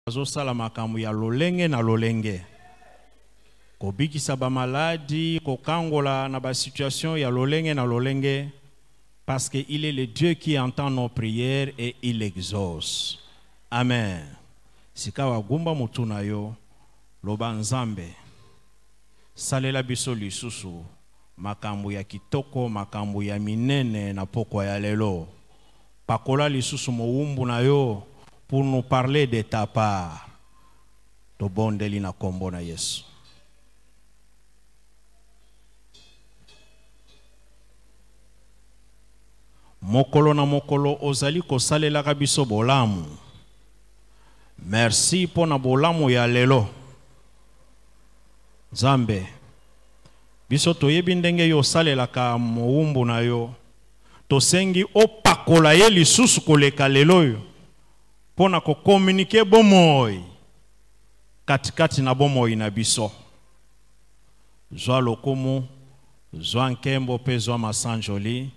azosala makambo ya lolenge na lolenge. Kobikisa ba maladi, kokangola na ba situation ya lolenge na lolenge, parce qu'il est le Dieu qui entend nos prières et il exauce. Amen. Sika wagumba mutuna yo, loba nzambe, salela biso lisusu, makambo ya kitoko, makambo ya minene na pokwa ya lelo. Pakola lisusu moumbu na yo, pour nous parler de ta part. To bondeli na kombo na Yesu. Mokolo na mokolo ozali kosalela biso bolamu. Merci pour na bolamu ya lelo. Zambe. Biso toyebi ndenge yo salela ka moumbu na yo. Tosengi opakola ye lisusu koleka lelo yo. Pona ko communiquer bomoi. Katikati na bomoi na biso. Zwa lokomu, zwa nkembo pe zwa masanjoli.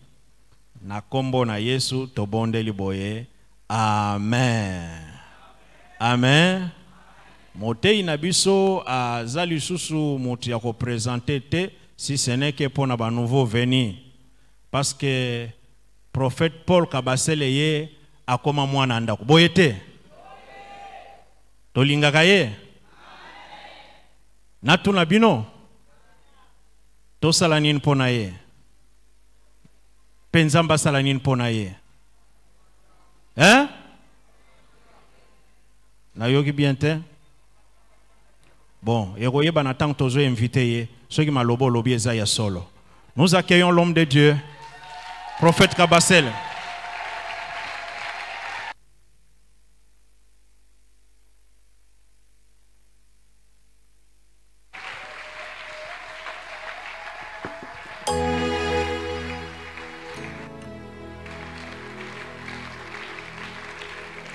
Na kombo na Yesu tobondeli boye. Amen. Amen. Motei na biso azali susu moti ya ko présenter te si ce n'est que pour na ba nouveau venu. Parce que prophète Paul Kabasele ye akoma mwana ndako. Boye te. Tolingaka ye. Natuna bino. Tosala nini pona ye. Penzamba salanin pona ye. Hein? Na yogi bien te? Bon, yeroye banatang tozo invité ye. Ceux qui m'a lobo lobi ezaya solo. Nous accueillons l'homme de Dieu, prophète Kabasele.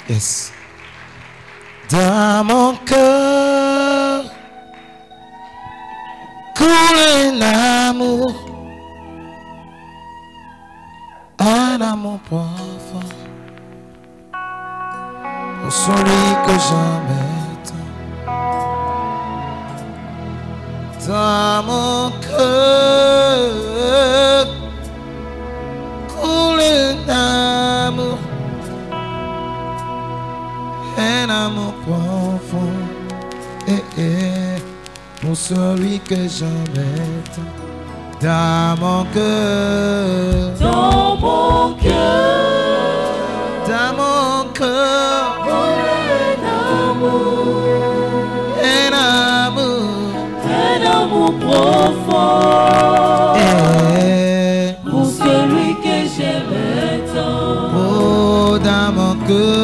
Yes. Dans mon cœur coule un amour profond pour celui que j'aime tant. Dans mon cœur coule un amour profond, pour celui que j'aime tant. Dans mon cœur, dans mon cœur, dans mon cœur, un amour profond, pour celui que j'aime tant. Oh, dans mon cœur.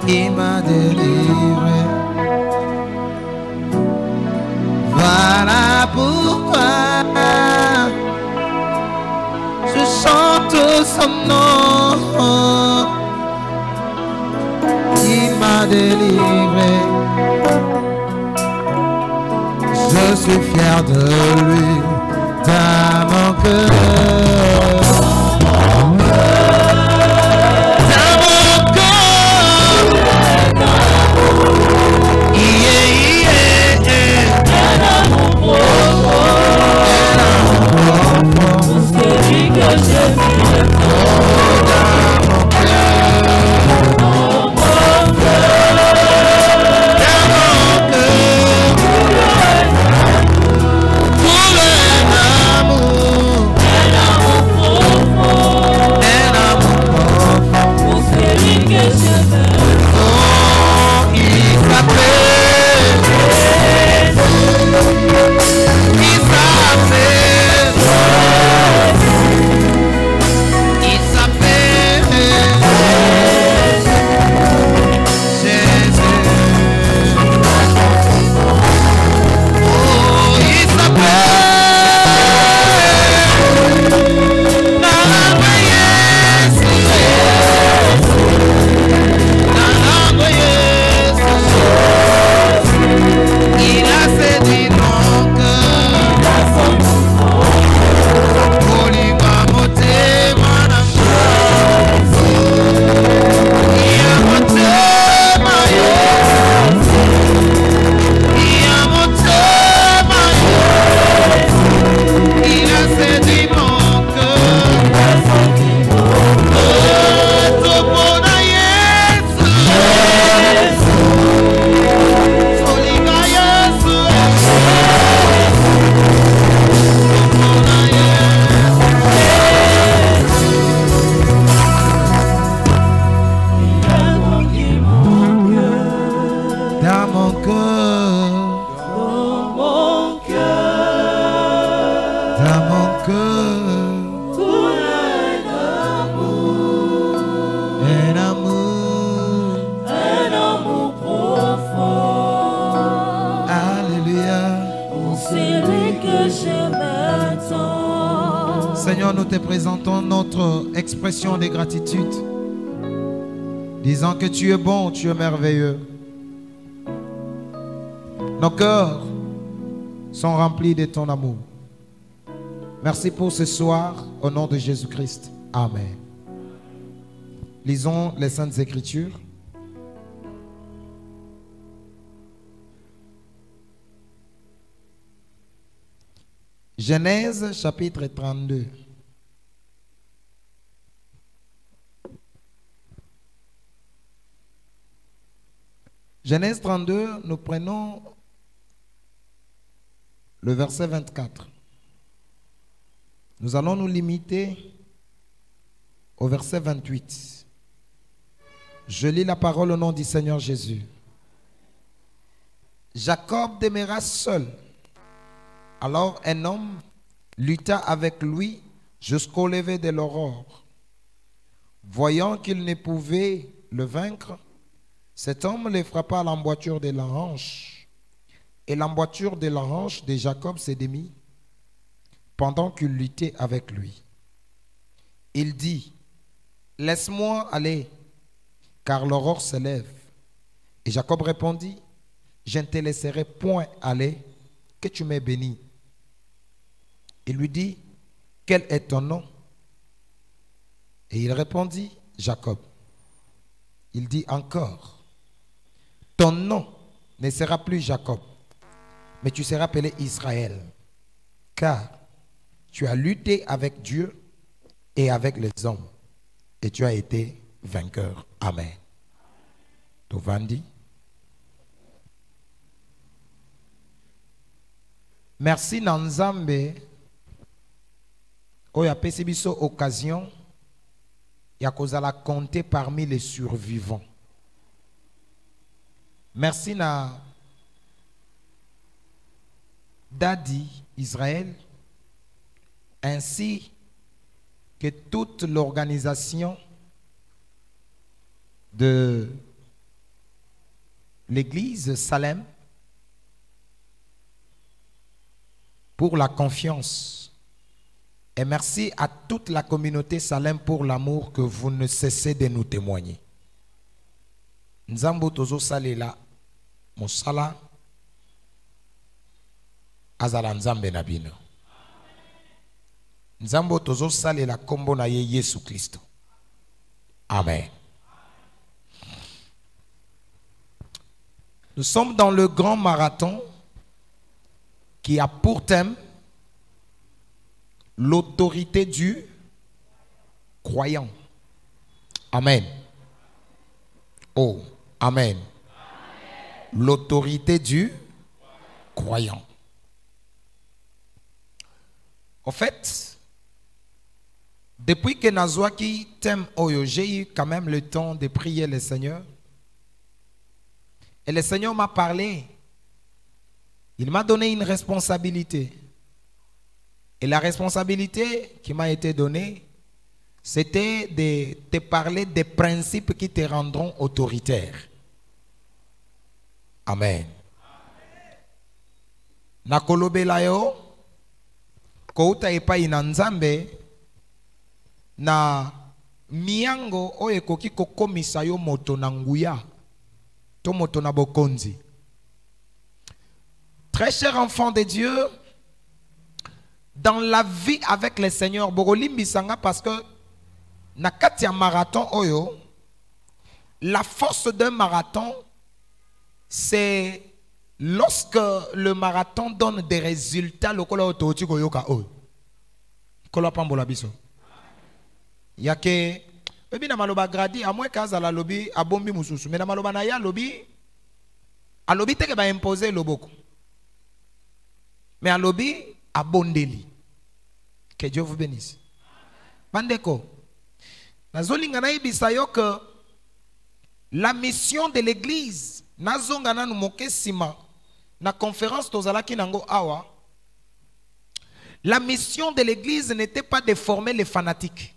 Il m'a délivré. Voilà pourquoi je chante son nom. Il m'a délivré. Je suis fier de lui dans mon cœur. Un amour nous te présentons notre expression de gratitude, disant que tu es bon, tu es merveilleux. Nos cœurs sont remplis de ton amour. Merci pour ce soir, au nom de Jésus-Christ. Amen. Lisons les Saintes Écritures. Genèse chapitre 32. Genèse 32, nous prenons le verset 24. Nous allons nous limiter au verset 28. Je lis la parole au nom du Seigneur Jésus. Jacob demeura seul. Alors un homme lutta avec lui jusqu'au lever de l'aurore. Voyant qu'il ne pouvait le vaincre, cet homme le frappa à l'emboîture de la hanche. Et l'emboîture de la hanche de Jacob se démit pendant qu'il luttait avec lui. Il dit, « Laisse-moi aller, car l'aurore se lève. » Et Jacob répondit, « Je ne te laisserai point aller, que tu m'aies béni. » Il lui dit, « Quel est ton nom? » Et il répondit, « Jacob. » Il dit encore, « Ton nom ne sera plus Jacob, mais tu seras appelé Israël, car tu as lutté avec Dieu et avec les hommes, et tu as été vainqueur. » Amen. Tovandi. Merci Nanzambe. Oya pesi biso occasion ya kozala compter parmi les survivants. Merci na Dadi Israël ainsi que toute l'organisation de l'église Salem pour la confiance. Et merci à toute la communauté Salem pour l'amour que vous ne cessez de nous témoigner. Nzambo tozo salela mosala azala nzambe na bino. Nzambo tozo salela kombo na ye Yesu Kristo. Amen. Nous sommes dans le grand marathon qui a pour thème l'autorité du croyant. Amen. Oh, amen. L'autorité du croyant. En fait, depuis que Nazwaki thème Oyo, j'ai eu quand même le temps de prier le Seigneur. Et le Seigneur m'a parlé. Il m'a donné une responsabilité. Et la responsabilité qui m'a été donnée, c'était de te parler des principes qui te rendront autoritaire. Amen. Nakolobela yo, kouta epa inanzambe, na miango oye koki kokomisa yo moto na nguya, to moto na bokonzi. Très cher enfant de Dieu, dans la vie avec le Seigneur, parce que na kati ya marathon oyo, la force d'un marathon, c'est lorsque le marathon donne des résultats, lokola ototi koyoka oyo. Kola pambola biso. Yake ebi na maloba gradi, à moins kaza la lobby abombi mususu, mais na maloba na ya lobby, a lobby teke ba imposer loboko. Mais à lobby abondeli. Que Dieu vous bénisse. Bandeko, nazolinga na ibisa yo que la mission de l'église nazongana nu moke sima na conférence tozalaki nango awa. La mission de l'église n'était pas de former les fanatiques.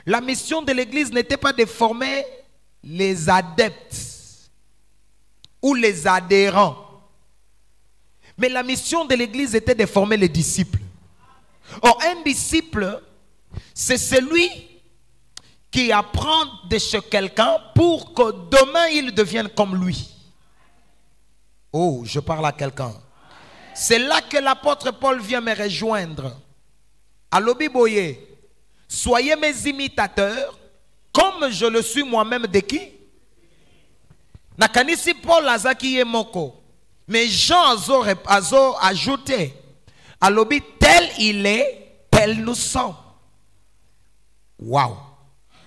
La mission de l'église n'était pas de former les adeptes ou les adhérents. Mais la mission de l'église était de former les disciples. Or, un disciple, c'est celui qui apprend de chez quelqu'un pour que demain il devienne comme lui. Oh, je parle à quelqu'un. C'est là que l'apôtre Paul vient me rejoindre. Alobi boye, soyez mes imitateurs, comme je le suis moi-même de qui? Nakanisi Paul azaki yemoko. Mais Jean azo ajouté. Alobi, tel il est, tel nous sommes. Waouh.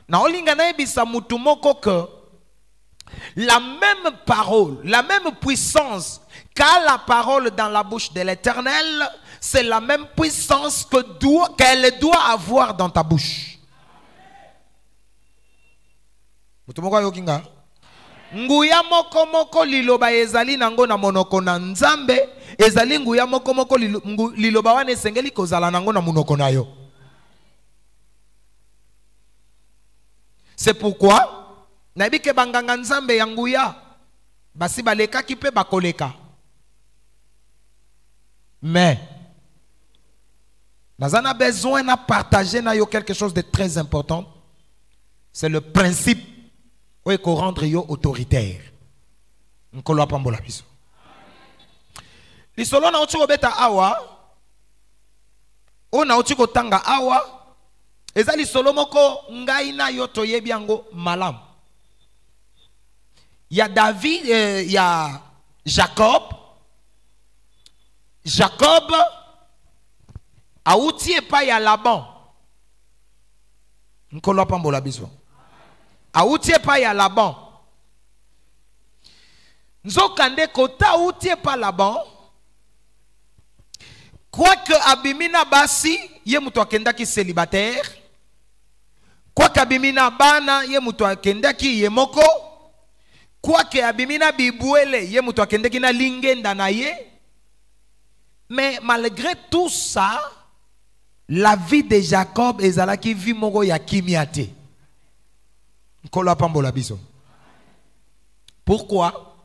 Na olinga na ebisa mutu moko que la même parole, la même puissance qu'a la parole dans la bouche de l'Éternel, c'est la même puissance qu'elle doit avoir dans ta bouche. Mutu moko yokinga. Nguya moko moko liloba ezali nango na monoko na nzambe, ezali nguya moko moko liloba wana esengeli kozala nango na monoko na yo. C'est pourquoi nabi ke banganga nzambe ya nguya basi baleka ki pe bakoleka. Mais nazana besoin na partager na yo quelque chose de très important. C'est le principe où qu'on rendre yo autoritaire. Nkolo apambola biso. Lisolo na ochi kobeta awa, o na ochi kotanga awa, ezali solo moko ngai na yo toyebi yango malam. Ya David, ya Jacob. Jacob a outi epa ya Laban. Nkolo apambola biso. A outi epa ya Laban. Nzokande kota outi epa Laban. Quoique Abimina basi ye mutu akendaki célibataire. Quoique Abimina bana ye mutu akendaki ye moko. Quoique Abimina bibuele ye mutu akendaki na lingenda na ye. Mais malgré tout ça, la vie de Jacob ezalaki vi moko ya kimiate. Nkolo apambola biso. Pourquoi?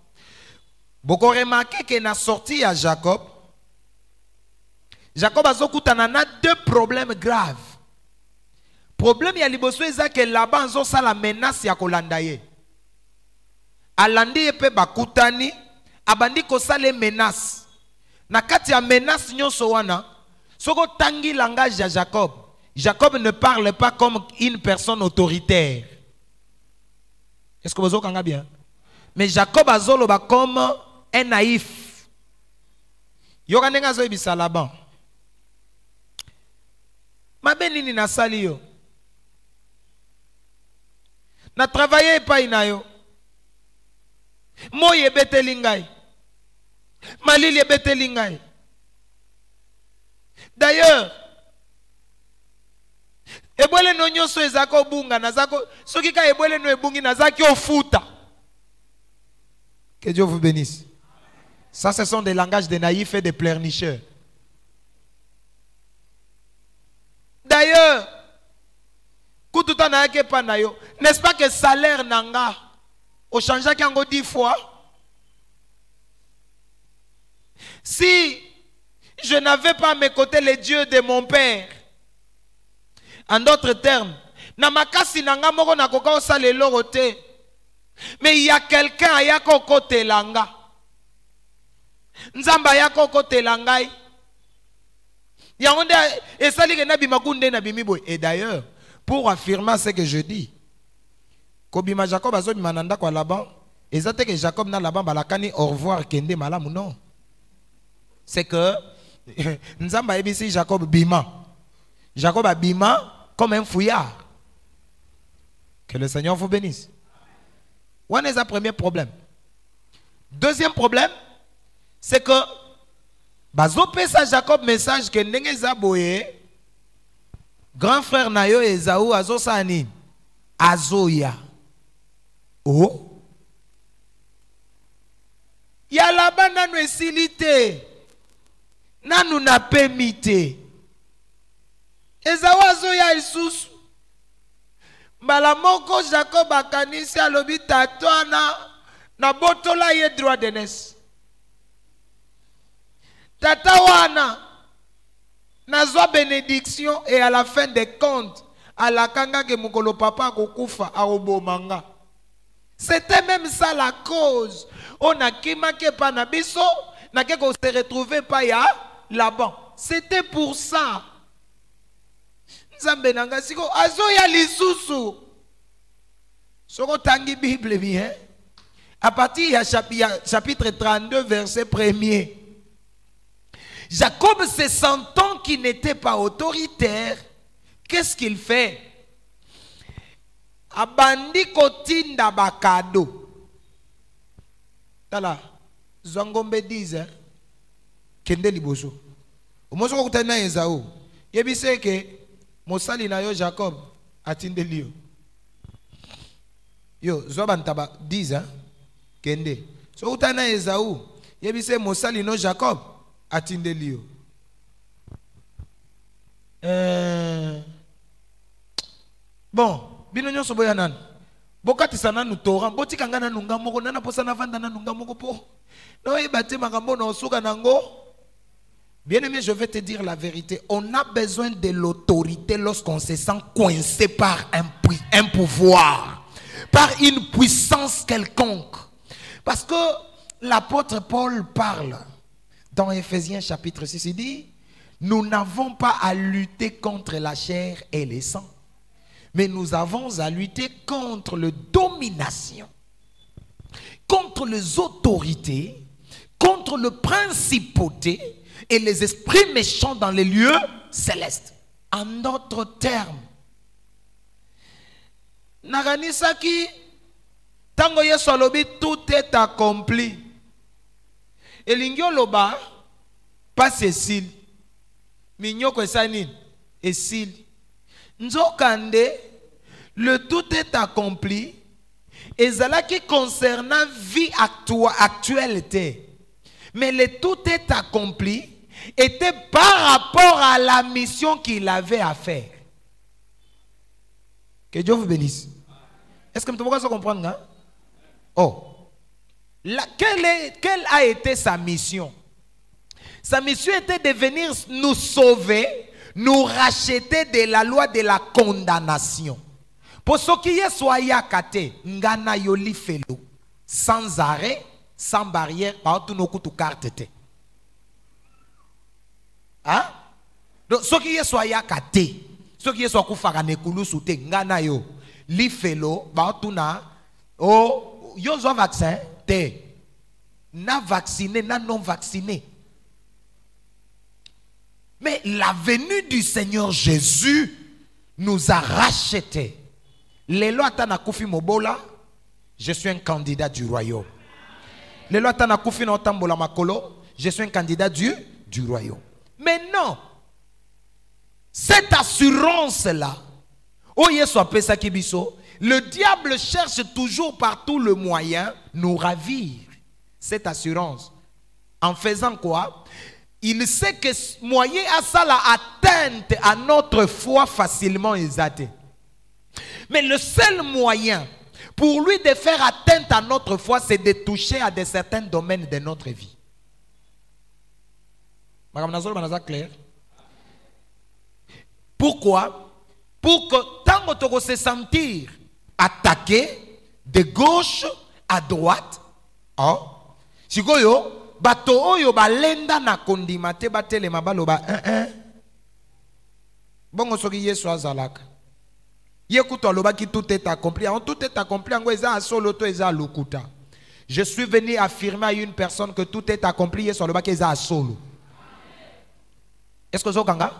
Beaucoup remarqué que na sorti à Jacob, Jacob a na deux problèmes graves. Problème ya liboso eza que Laban zo sala menace ya kolanda ye. Alandi pe bakutani, abandi ko sale menace. Na kati ya menace nyonso wana, soko tangi langage ya Jacob. Jacob ne parle pas comme une personne autoritaire. Est-ce que vous entendez bien? Mais Jacob a zoloba comme un naïf. Yokanenga zo ibisa Laban. Mabe nini na sali yo? Na travailler pa inayo. Moye beteli ngai. Malili beteli ngai. D'ailleurs, ebwele no nyoso ezako bunga nazako soki ka ebwele no ebungi nazaki ofuta. Que Dieu vous bénisse. Ça, ce sont des langages de naïfs et de pleurnicheurs. D'ailleurs, n'est-ce pas que salaire nanga au changea kango 10 fois? Si je n'avais pas à mes côtés les dieux de mon père, en d'autres termes, namakasi nanga moko nakoka osala eloko te. Mais il y a quelqu'un à côté langa. Nzamba ya côté langai. Et d'ailleurs, pour affirmer ce que je dis, Kobima Jacob a zoni mananda kwa Laban, et ça que Jacob na Laban balakani au revoir kende malamu non. C'est que Nzamba ebisi Jacob bima. Jacob a bima comme un fouillard. Que le Seigneur vous bénisse. Voilà le premier problème. Deuxième problème, c'est que bazopé sa Jacob message que ndenge zaboye grand frère nayo Esaü azosani azoya. Oh. Ya laba nanu esilite. Nanu na pemite. Esaü azoya isusu. Balamoko Jacob akanisi alobi tatwana na botola ye droit d'aînesse. Tata wana Nazwa bénédiction et à la fin des comptes, à la kanga ke mukolo papa kokufa arobomanga. C'était même ça la cause. On a kimake pa na biso, na ke ko se retrouver pa ya là-bas. C'était pour ça. Nzambe nanga siko azo ya lisusu. Soko tangi Bible bien. À partir du chapitre 32 verset 1er. Jacob se sentant qu'il n'était pas autoritaire, qu'est-ce qu'il fait? Abandi kotinda bakado. Tala, Zongombe disent, Kende liboso. Omoso kutana Esau. Yebise ke mosali na yo Jacob atinde liyo. Yo, Zobantaba disent, Kende. So kutana Esau. Yebise mosali no Jacob atinde liyo. Bon, bino nyonso boya nan. Bokati sana nu Torah, boti kangana nunga moko nana posa na vanda na nunga moko po. No ebate makambo na osuka nango. Bien-aimé, je vais te dire la vérité. On a besoin de l'autorité lorsqu'on se sent coincé par un pouvoir, par une puissance quelconque. Parce que l'apôtre Paul parle dans Éphésiens chapitre 6, il dit, nous n'avons pas à lutter contre la chair et le sang, mais nous avons à lutter contre les dominations, contre les autorités, contre le principauté et les esprits méchants dans les lieux célestes. En d'autres termes, Naranisaki, tango Yesu alobi, tout est accompli. Et l'ingyo loba, pas Cécile, minyoko esanin, et Cécile. Nzokande, le tout est accompli. Et cela qui concernant vie actuelle était. Mais le tout est accompli était par rapport à la mission qu'il avait à faire. Que Dieu vous bénisse. Est-ce que vous pouvez comprendre? Hein? Oh. Quelle a été sa mission? Sa mission était de venir nous sauver, nous racheter de la loi de la condamnation. Pour ce qui est soya kate, ngana yoli felo, sans arrêt, sans barrière, par tout nos coups de carte. Hein? Donc, ce qui est soya kate, ce qui est soya kufara nekulu soute, ngana yo, li felo, par tout na, oh, yo zo vaccin, te, na vacciné, na non vacciné. Mais la venue du Seigneur Jésus nous a rachetés. Les lois tana kufi mobola, je suis un candidat du royaume. Les lois tana kufi no tambola makolo, je suis un candidat du royaume. Mais non, cette assurance-là, oh yeso apesa kibiso, le diable cherche toujours par tout le moyen nous ravir. Cette assurance, en faisant quoi? Il sait que moyen à ça la atteinte à notre foi facilement exaltée. Mais le seul moyen pour lui de faire atteinte à notre foi, c'est de toucher à certains domaines de notre vie. Madame Nazol, clair? Pourquoi? Pour que tant que tu se sentir attaqué de gauche à droite, oh, si yo bato oyo balenda na kondimate batele mabaloba bongo soki Yesu azalaka yekuto aloba ki tout est accompli. En tout est accompli ngo eza asolo to eza lokuta. Je suis venu affirmer à une personne que tout est accompli. Yesu aloba ki eza asolo. Est-ce que zokanga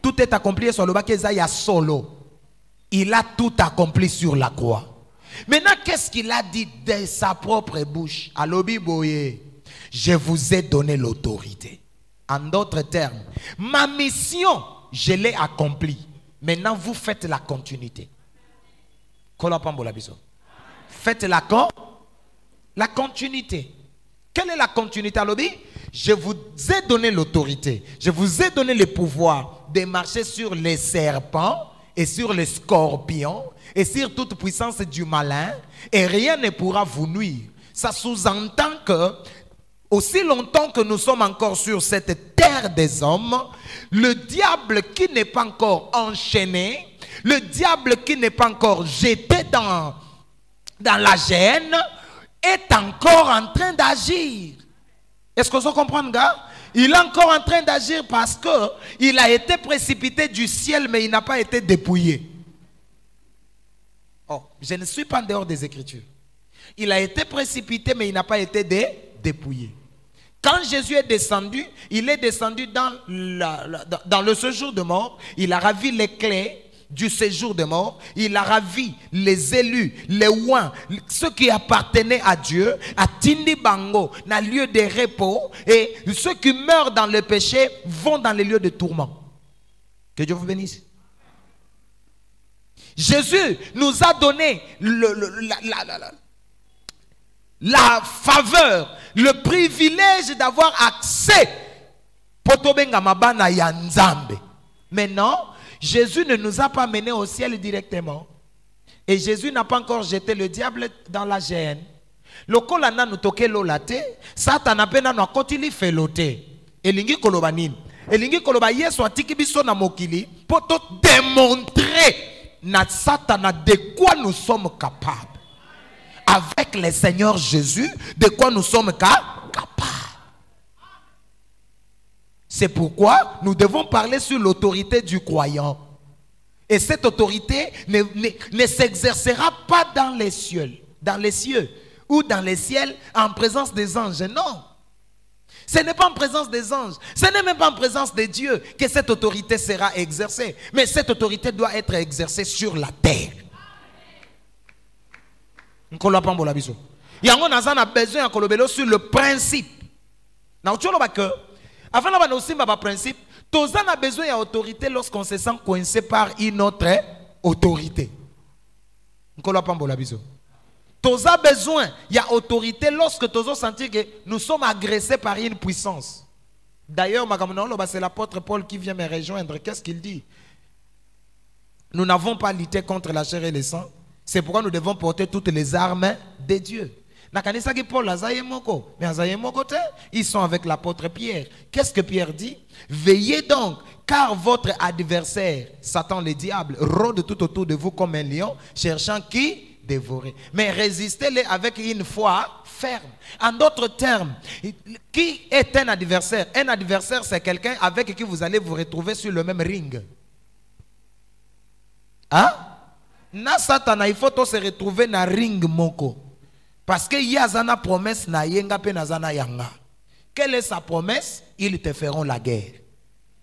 tout est accompli? Yesu aloba ki eza ya solo. Il a tout accompli sur la croix. Maintenant, qu'est-ce qu'il a dit de sa propre bouche? Alobi boye, je vous ai donné l'autorité. En d'autres termes, ma mission, je l'ai accomplie. Maintenant, vous faites la continuité. Faites la continuité. Quelle est la continuité, Alobi? Je vous ai donné l'autorité. Je vous ai donné le pouvoir de marcher sur les serpents et sur les scorpions et sur toute puissance du malin, et rien ne pourra vous nuire. Ça sous-entend que aussi longtemps que nous sommes encore sur cette terre, terre des hommes, le diable qui n'est pas encore enchaîné, le diable qui n'est pas encore jeté dans la gêne, est encore en train d'agir. Est-ce que vous comprenez, gars? Il est encore en train d'agir parce qu'il a été précipité du ciel, mais il n'a pas été dépouillé. Oh, je ne suis pas en dehors des Écritures. Il a été précipité, mais il n'a pas été dépouillé. Quand Jésus est descendu, il est descendu dans le séjour de mort. Il a ravi les clés du séjour de mort. Il a ravi les élus, les oins, ceux qui appartenaient à Dieu, à Tindi Bango, dans le lieu de repos. Et ceux qui meurent dans le péché vont dans les lieux de tourment. Que Dieu vous bénisse. Jésus nous a donné la faveur, le privilège d'avoir accès. Maintenant, Jésus ne nous a pas menés au ciel directement. Et Jésus n'a pas encore jeté le diable dans la gêne. Le kolana nous toke lolate, Satan apena no akotili felote. Elingi kolobanin. Elingi koloba Yesu atiki biso na mokili pour te démontrer na Satan de quoi nous sommes capables. Avec le Seigneur Jésus, de quoi nous sommes capables. C'est pourquoi nous devons parler sur l'autorité du croyant. Et cette autorité ne s'exercera pas dans les cieux, ou dans les ciels en présence des anges. Non. Ce n'est pas en présence des anges, ce n'est même pas en présence de Dieu que cette autorité sera exercée. Mais cette autorité doit être exercée sur la terre. Il y a besoin sur le principe. Avant d'avoir aussi un principe, tous on a besoin d'autorité lorsqu'on se sent coincé par une autre autorité. Tous on a besoin d'autorité lorsque tous on sentir que nous sommes agressés par une puissance. D'ailleurs, c'est l'apôtre Paul qui vient me rejoindre. Qu'est-ce qu'il dit? Nous n'avons pas lutté contre la chair et le sang. C'est pourquoi nous devons porter toutes les armes de Dieu. Ils sont avec l'apôtre Pierre. Qu'est-ce que Pierre dit? Veillez donc, car votre adversaire, Satan le diable, rôde tout autour de vous comme un lion, cherchant qui dévorer. Mais résistez-les avec une foi ferme. En d'autres termes, qui est un adversaire? Un adversaire, c'est quelqu'un avec qui vous allez vous retrouver sur le même ring. Hein? Na Satan, il faut se retrouver dans le ring moko. Parce qu'il y a une promesse na yenga pe na zana yanga. Quelle est sa promesse? Ils te feront la guerre.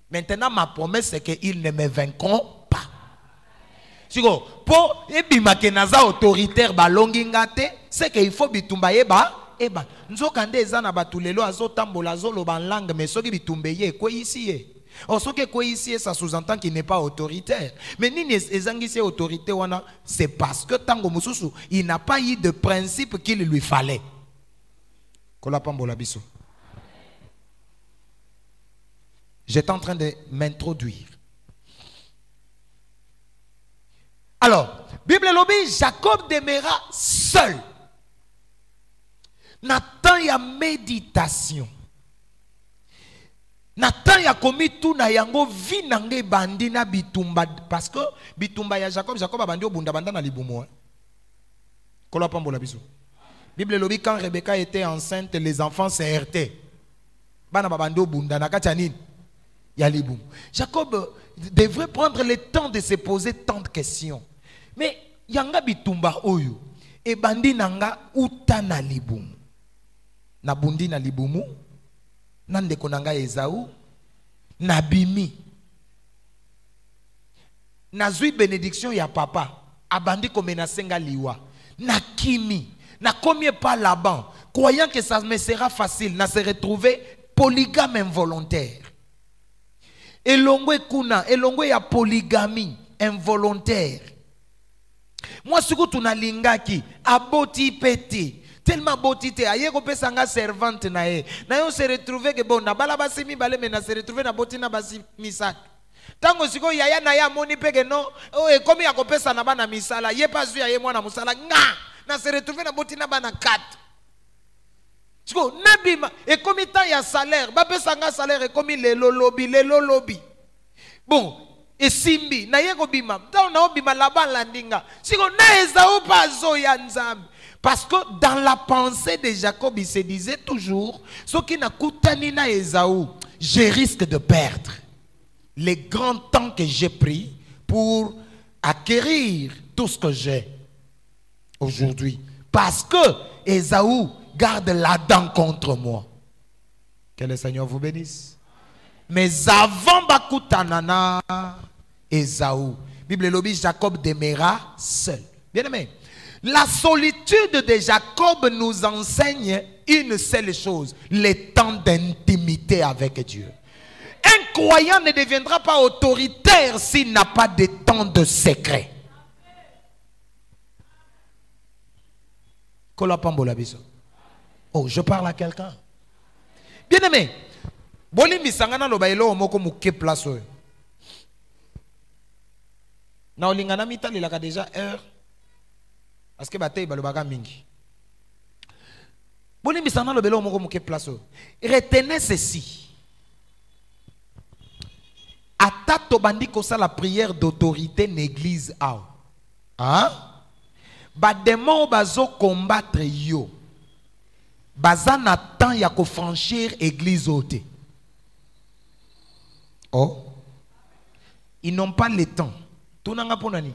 Maintenant, ma promesse, c'est qu'ils ne me vaincront pas. Pour ebimake naza autoritaire balongingate, c'est qu'il faut bitumba yeba. Eba, nzokande ezana batulelo azotambola azoloba langue, mais soki bitumbe ye quoi ici? Ce que quoi ici, ça sous-entend qu'il n'est pas autoritaire. Mais ni ezangisi autorité wana, c'est parce que tango mususu, il n'a pas eu de principe qu'il lui fallait. J'étais en train de m'introduire. Alors, Bible lobby, Jacob demeura seul. Nathan y a méditation. Nathan y a commis tout na yango vinange bandi na bitumba parce que bitumba ya Jacob a bandi obunda banda na libumo. Kola pambola biso. Bible lobby quand Rebecca était enceinte, les enfants se heurtaient. Bana bandi obunda na kati ya libumo. Jacob devrait prendre le temps de se poser tant de questions. Mais yanga bitumba oyo e bandi nanga uta na libumo. Na bundi na libumo. Nande konanga Esaou nabimi nazui bénédiction ya papa abandi komena senga liwa na kimi na combien pas Laban croyant que ça me sera facile na se retrouver polygame involontaire elongwe kuna elongwe ya polygamie involontaire. Moi suku tunalingaki aboti peti tellement beauté aye ko pesa nga servante na ye na yo se retrouver que bon na bala basimi bale mais na se retrouver na boti na basi misat tango siko yaya na ya moni peke no o e komi ya ko pesa na bana misala ye pas ya ye mwana musala nga na se retrouver na boti na bana 4 Et comme il y a salaire, salaire et comme il est lobby. Bon, et simbi, na yego bima, na obima laba landinga. Si on na ezao pas zoya nzambe. Parce que dans la pensée de Jacob, il se disait toujours, ce qui n'a coûté na Esaü, je risque de perdre les grands temps que j'ai pris pour acquérir tout ce que j'ai aujourd'hui. Parce que Esaü garde la dent contre moi. Que le Seigneur vous bénisse. Mais avant Bakutanana, Esaü, Bible lobby, Jacob demeura seul. Bien aimé, la solitude de Jacob nous enseigne une seule chose, le temps d'intimité avec Dieu. Un croyant ne deviendra pas autoritaire s'il n'a pas de temps de secret. Oh, je parle à quelqu'un. Bien aimé, Bolimi Sangana Lobailo Moko Muke place. Na olingana mitali la déjà heure. Parce que bataille balobaga mingi. Bolimi Sangana Lobailo Moko Muke place. Retenez ceci. Ata tobandi kosa la prière d'autorité n'église ao. Hein? Ba démon bazo combattre yo. Baza na temps ya ko franchir église ote. Oh. Ils n'ont pas le temps. Tout nanga ponani.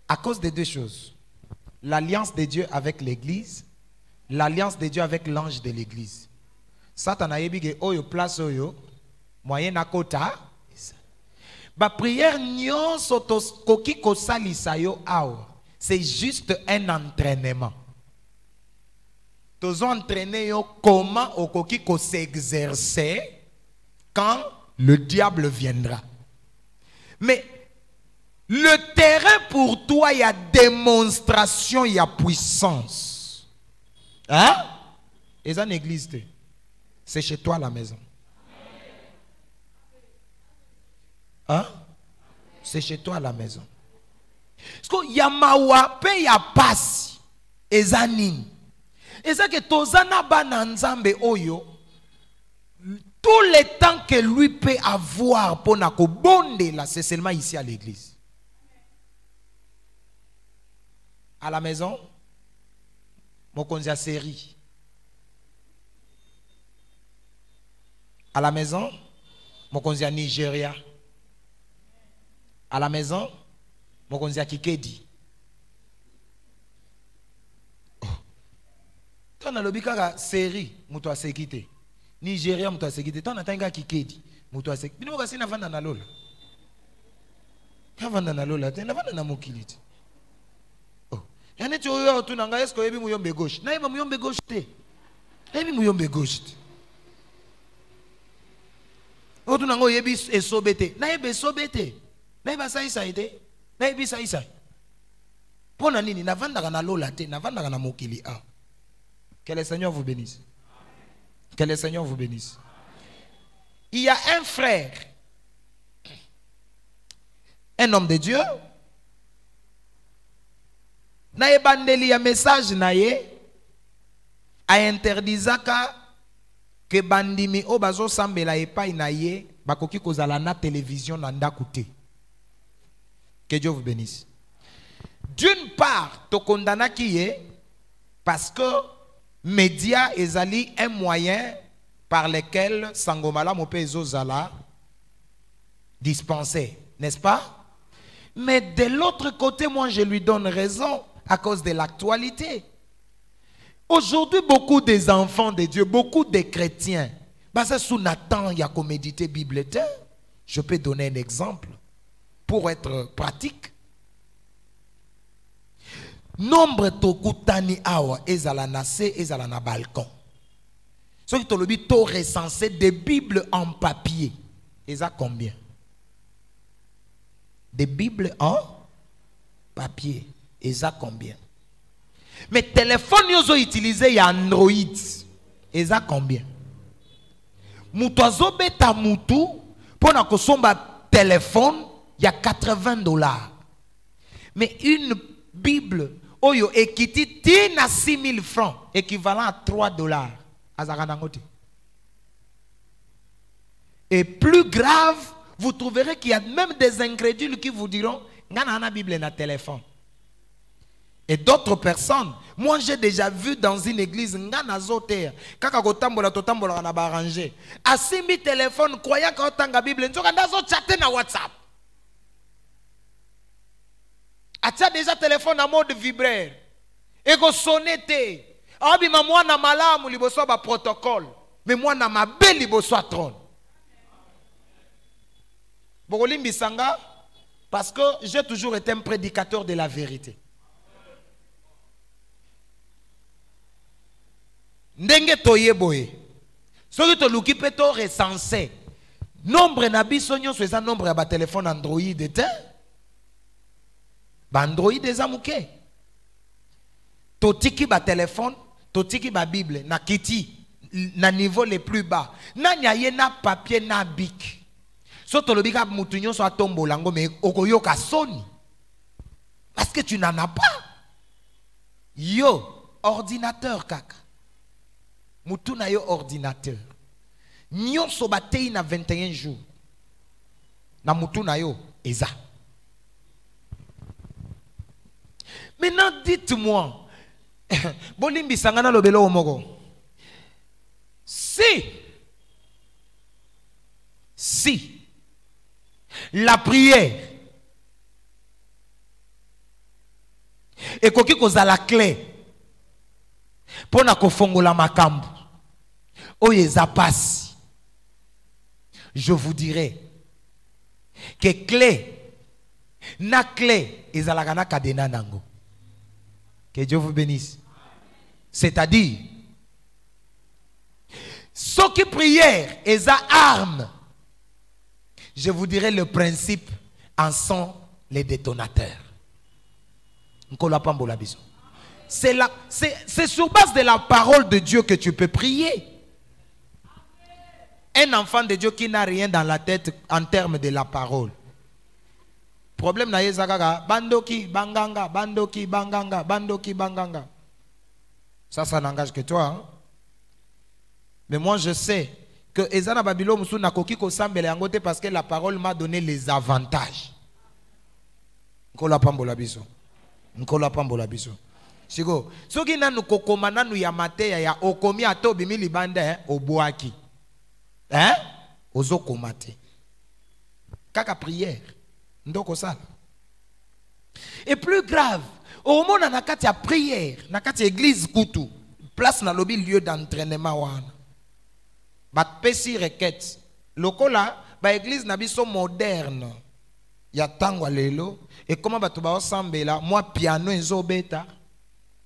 À cause de deux choses. L'alliance de Dieu avec l'église, l'alliance de Dieu avec l'ange de l'église. Satan a yebige oyo place oyo moyen na kota. Ba prière nyon sotos koki kosalisa yo awa. C'est juste un entraînement. Tous entraîner comment au koki ko s'exercer quand le diable viendra. Mais le terrain pour toi, il y a démonstration, il y a puissance. Hein? Et ça n'existe. C'est chez toi à la maison. Hein? C'est chez toi à la maison. Parce que yamawa pe ya passe ezanine. Et ça que tozana bananzambe oyo tout le temps que lui peut avoir pour nako bonde là, c'est seulement ici à l'église. À la maison, mon konzia série. À la maison, mon konzia Nigeria. À la maison, mon konzia Kikedi. Ton alobika série, muto a sekite. Nigeria muto a sekite. Ton atanga Kikedi, muto a sekite. Bino kasi na vanda na lola. Na vanda na lola, na vanda na mokiliti. Oh, yani tu yo tu nanga esko yebi muyombe gauche. Na yeba muyombe gauche te. Yebi muyombe gauche te. O tu nanga yebi esobete. Na yebe esobete. Na yeba saisa ite. Na yebi saisa. Pona nini na vanda na lola te, na vanda na mokili a. Que le Seigneur vous bénisse. Que le Seigneur vous bénisse. Il y a un frère, un homme de Dieu, naye bandeli ya message naye a interdisaka que bandimi o bazo sambela epai naye bakoki kozala na télévision na ndaku. Que Dieu vous bénisse. D'une part, to condamna qui est parce que média ezali un moyen par lequel Sangomala Mopé Zala dispensait, n'est-ce pas? Mais de l'autre côté, moi je lui donne raison à cause de l'actualité. Aujourd'hui, beaucoup des enfants de Dieu, beaucoup de chrétiens, basés sous Nathan, il y a qu'à méditer Bible. Je peux donner un exemple pour être pratique. Nombre tokutani awa ezala na se ezala na balcon. Ce qui tolobi to recensé des bibles en papier. Eza combien? Des bibles en papier. Eza combien? Mais téléphone yozo utilisé ya Android. Eza combien? Mutozo beta mutu pona kosomba téléphone ya $80. Mais une Bible Oyo ekiti tina 6 000 francs, équivalent à 3 $. Et plus grave, vous trouverez qu'il y a même des incrédules qui vous diront, ngana na Bible na téléphone. Et d'autres personnes, moi j'ai déjà vu dans une église, ngana zoter, kaka kotambola totambola na barranger. Asimi téléphone, croyant qu'otanga Bible, nzoka ndazo chatter na WhatsApp. Atia déjà téléphone en mode vibraire. Et go sonnete. Abi ma mwana malamu liboso ba protocole. Mais moi na mabe liboso trône. Bokolimbi sanga parce que j'ai toujours été un prédicateur de la vérité. Ndenge toyeboye. Soki to luki pe to recensé. Nombre na biso nyonso eza nombre ya ba téléphone Android te. Ba Android eza muke. Totiki ba téléphone, totiki ba Bible na kiti na niveau le plus bas. Na nyaye na papier na bic. So tolobika mutu nyonso atombola ngo me okoyoka soni. Parce que tu n'en as pas. Yo, ordinateur kaka. Mutu na yo ordinateur. Nyonso batei na 21 jours. Na mutu na yo eza. Maintenant dites-moi. Bolimbi sangana lobelo omoko. Si la prière et koki koza la clé pour na kofongola makambu oyeza passe, je vous dirai que clé ezalaka na kadena nango. Que Dieu vous bénisse. C'est-à-dire, ce qui prière est à arme. Je vous dirai le principe en sont les détonateurs. C'est sur base de la parole de Dieu que tu peux prier. Un enfant de Dieu qui n'a rien dans la tête en termes de la parole. Problème na yezagaga bandoki banganga bandoki banganga bandoki banganga. Ça n'engage que toi. Hein? Mais moi je sais que ezana babilo musu na koki ko sambela yangote parce que la parole m'a donné les avantages. Nkola pambola biso. Nkola pambola biso. Sigo, soki nanu kokoma nanu ya mateya ya okomi atobi mili bande oboaki. Hein? Ozo komate. Kaka prière. Ndoko sala. Et plus grave, au moment où on a prière, on a église kutu, place na lobby lieu d'entraînement wana. Bat pesi requête. Lokola ba église na biso moderne. Ya tangwa lelo et comment ba to ba sambela, moi piano ezobeta,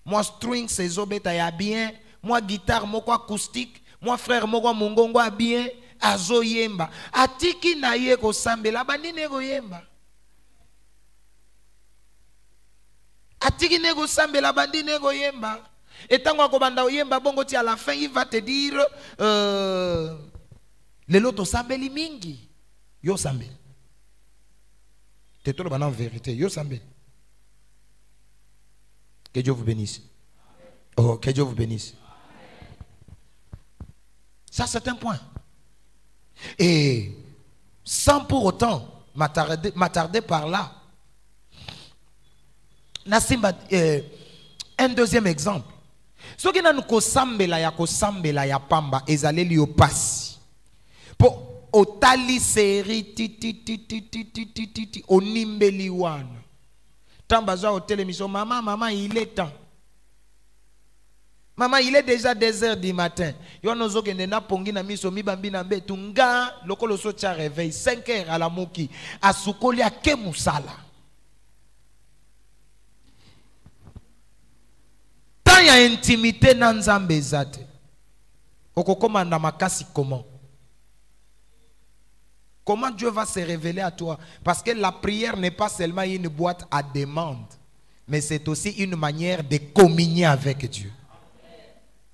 moi strings ezobeta ya bien, moi guitare moko acoustique, moi frère moko mongongo a bien, azo yemba. Atiki na ye ko sambela bandine ko yemba. Atiki nego sambela bandi nego yemba. Et tant qu'on banda yemba bongo ti à la fin il va te dire le loto sambeli mingi. Yo sambel. Te tout le en vérité. Yo sambel. Que Dieu vous bénisse. Oh, que Dieu vous bénisse. Ça c'est un point. Et sans pour autant m'attarder par là. Un deuxième exemple. Ce qui n'a ko sambela ya pamba ezale li opasi. Po otali seri ti onimbeli wana. Tambaza au télévision maman il est temps. Maman il est déjà 2h du matin. Yo nozo kende na pongi na miso mibambi na mbetu nga lokolo so tia réveil 5h à la moki asukoli ake musala. Il y a intimité dans Nzambe zate. Okokoma na makasi comment? Comment Dieu va se révéler à toi? Parce que la prière n'est pas seulement une boîte à demande, mais c'est aussi une manière de communier avec Dieu.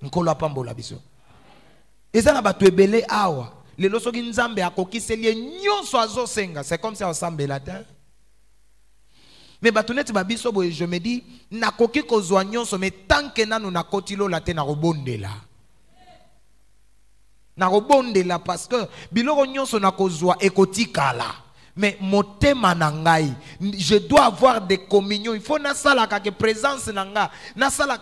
Nkolo pambola biso. Ezana batu ebele awa. Lelo soki Nzambe akokiseli nyonso azosenga, c'est comme si ensemble la terre. Mais batunet babiso boye, je me dis, nakoki kozwa nyonso, mais tant que nanu nakotilo la te na robondela. Na robondela parce que biloko nyonso nakozwa ekotikala. Mais motema nangai, je dois avoir des communions. Il faut nasala ka présence nanga, nasala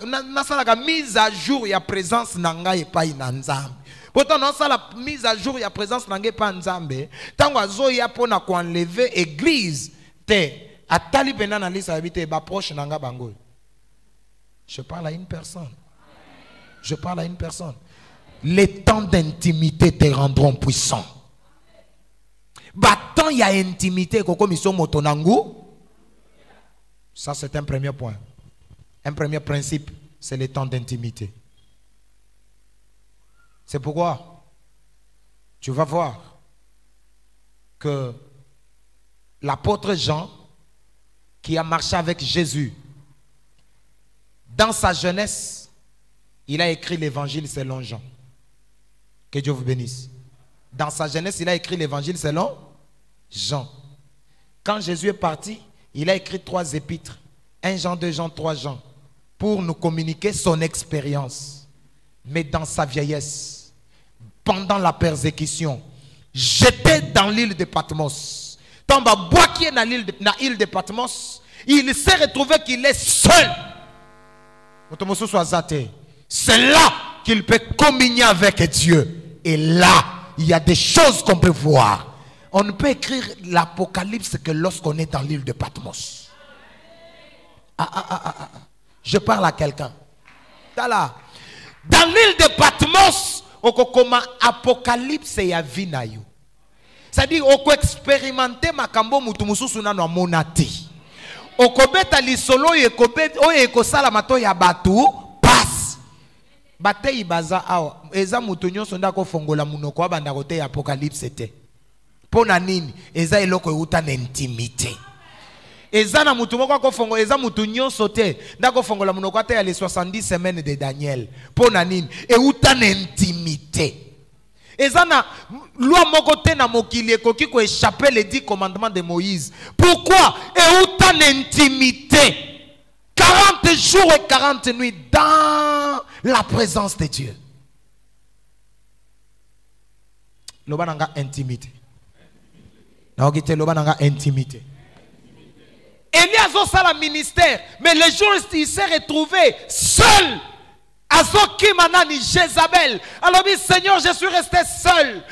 ka mise à jour ya présence nanga et pas inanzambe. Pourtant nasala mise à jour ya présence nanga et pas nzambe. Tango azoya pona ko enlever église te. Atali pena na lisa habite ba proche nanga bango. Je parle à une personne. Je parle à une personne. Les temps d'intimité te rendront puissant. Tant il y a intimité, ça c'est un premier point. Un premier principe, c'est le temps d'intimité. C'est pourquoi tu vas voir que l'apôtre Jean, qui a marché avec Jésus, dans sa jeunesse, il a écrit l'évangile selon Jean. Que Dieu vous bénisse. Dans sa jeunesse, il a écrit l'évangile selon Jean. Quand Jésus est parti, il a écrit 3 épîtres. 1 Jean, 2 Jean, 3 Jean. Pour nous communiquer son expérience. Mais dans sa vieillesse, pendant la persécution, j'étais dans l'île de Patmos. Tant bois qui est dans l'île de Patmos, il s'est retrouvé qu'il est seul. C'est là qu'il peut communier avec Dieu. Et là, il y a des choses qu'on peut voir. On ne peut écrire l'Apocalypse que lorsqu'on est dans l'île de Patmos. Je parle à quelqu'un. Dans l'île de Patmos, on a Apocalypse et Avinayo. C'est-à-dire, on peut expérimenter makambo mutumususu na no monati. On peut beta lisolo et ko sala mato ya batu passe. Bate ibaza awa eza mutunyo sonda ko fongola munoko abanda kote Apocalypse te. Pona nini eza eloko euta na intimité. Eza na mutu moko ko fongo eza mutunyo sote ndako fongola munoko ate ya les 70 semaines de Daniel. Pona nini euta na intimité. Ezana loi moko te na mokili ekoki ko échapper les 10 commandements de Moïse. Pourquoi? Euta na intimité. 40 jours et 40 nuits dans la présence de Dieu. Lobananga intimité. Naogite lobananga intimité. Elias a ça le ministère, mais le jour où il s'est retrouvé seul. Azoki manani Jézabel. Alors dit Seigneur, je suis resté seul.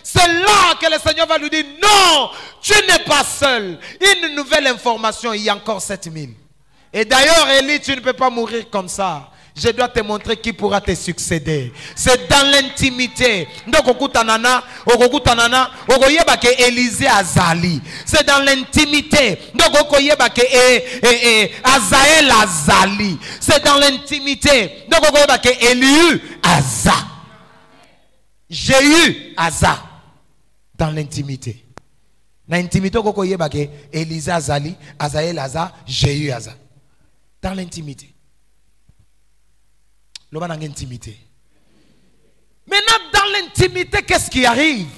C'est là que le Seigneur va lui dire non, tu n'es pas seul. Une nouvelle information, il y a encore 7000. Et d'ailleurs, Élie, tu ne peux pas mourir comme ça. Je dois te montrer qui pourra te succéder. C'est dans l'intimité. Donc, Élisée Azali. C'est dans l'intimité. Donc, Azaël Azali. C'est dans l'intimité. Donc, Éliu Aza. J'ai eu Aza. Dans l'intimité. Dans l'intimité, Élisée Azali, Azaël Aza, j'ai eu Aza. Dans l'intimité. Intimité. Maintenant, dans l'intimité, qu'est-ce qui arrive?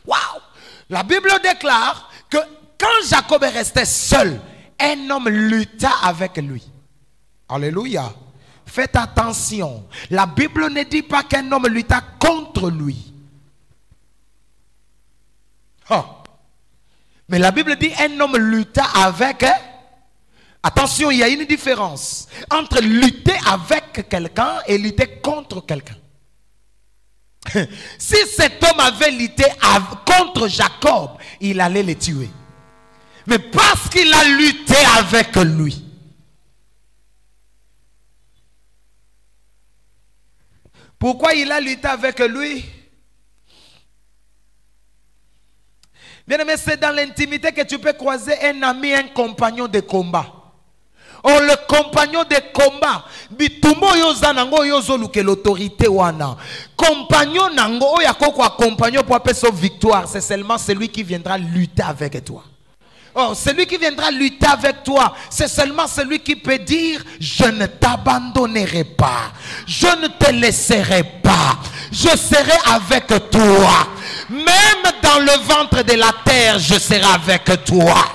Waouh! La Bible déclare que quand Jacob est resté seul, un homme lutta avec lui. Alléluia. Faites attention. La Bible ne dit pas qu'un homme lutta contre lui. Oh. Mais la Bible dit un homme lutta avec. Attention, il y a une différence entre lutter avec quelqu'un et lutter contre quelqu'un. Si cet homme avait lutté contre Jacob, il allait le tuer. Mais parce qu'il a lutté avec lui. Pourquoi il a lutté avec lui? Bien aimé, c'est dans l'intimité que tu peux croiser un ami, un compagnon de combat. Oh, le compagnon de combat, bitumbo yoza nango yozo luke l'autorité wana. Compagnon nango oyako compagnon pour appeler sa victoire, c'est seulement celui qui viendra lutter avec toi. Oh, celui qui viendra lutter avec toi, c'est seulement celui qui peut dire je ne t'abandonnerai pas, je ne te laisserai pas, je serai avec toi. Même dans le ventre de la terre, je serai avec toi.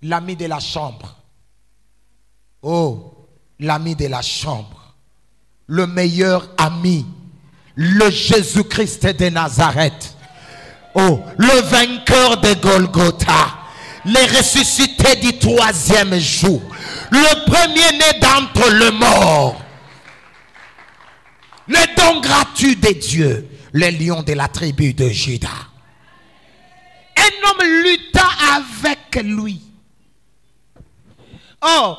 l'ami de la chambre. Oh, l'ami de la chambre. Le meilleur ami. Le Jésus-Christ de Nazareth. Oh, le vainqueur de Golgotha. Les ressuscités du 3e jour. Le premier-né d'entre les morts. Le don gratuit de Dieu. Le lion de la tribu de Juda. Un homme lutta avec lui. Oh,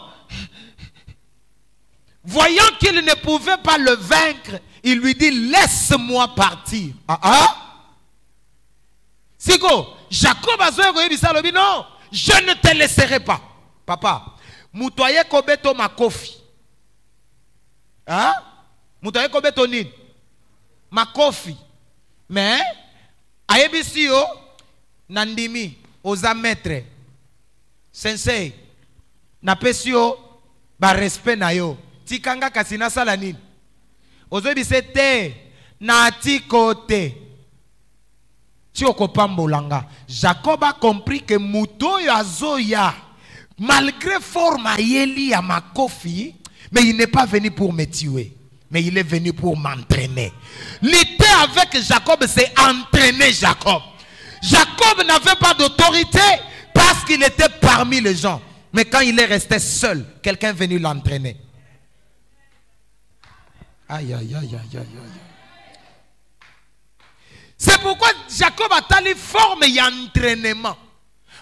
voyant qu'il ne pouvait pas le vaincre, il lui dit, laisse-moi partir. Siko, Jacob a dit, non, je ne te laisserai pas. Papa, mutoye kobeto makofi. Hein? Mutoye kobeto nin. Makofi. Mais, ayebisi yo, nandimi, oza maître. Sensei, napesi yo, ba respect na yo. Tikanga kasina sala nini. Ozebise te, na tikote. Jacob a compris que Mouto Yazoya, malgré forme yeli à ma kofi, mais il n'est pas venu pour me tuer, mais il est venu pour m'entraîner. L'idée avec Jacob, c'est entraîner Jacob. Jacob n'avait pas d'autorité parce qu'il était parmi les gens. Mais quand il est resté seul, quelqu'un est venu l'entraîner. Aïe, aïe, aïe, aïe, aïe, aïe. C'est pourquoi Jacob a tali forme et entraînement.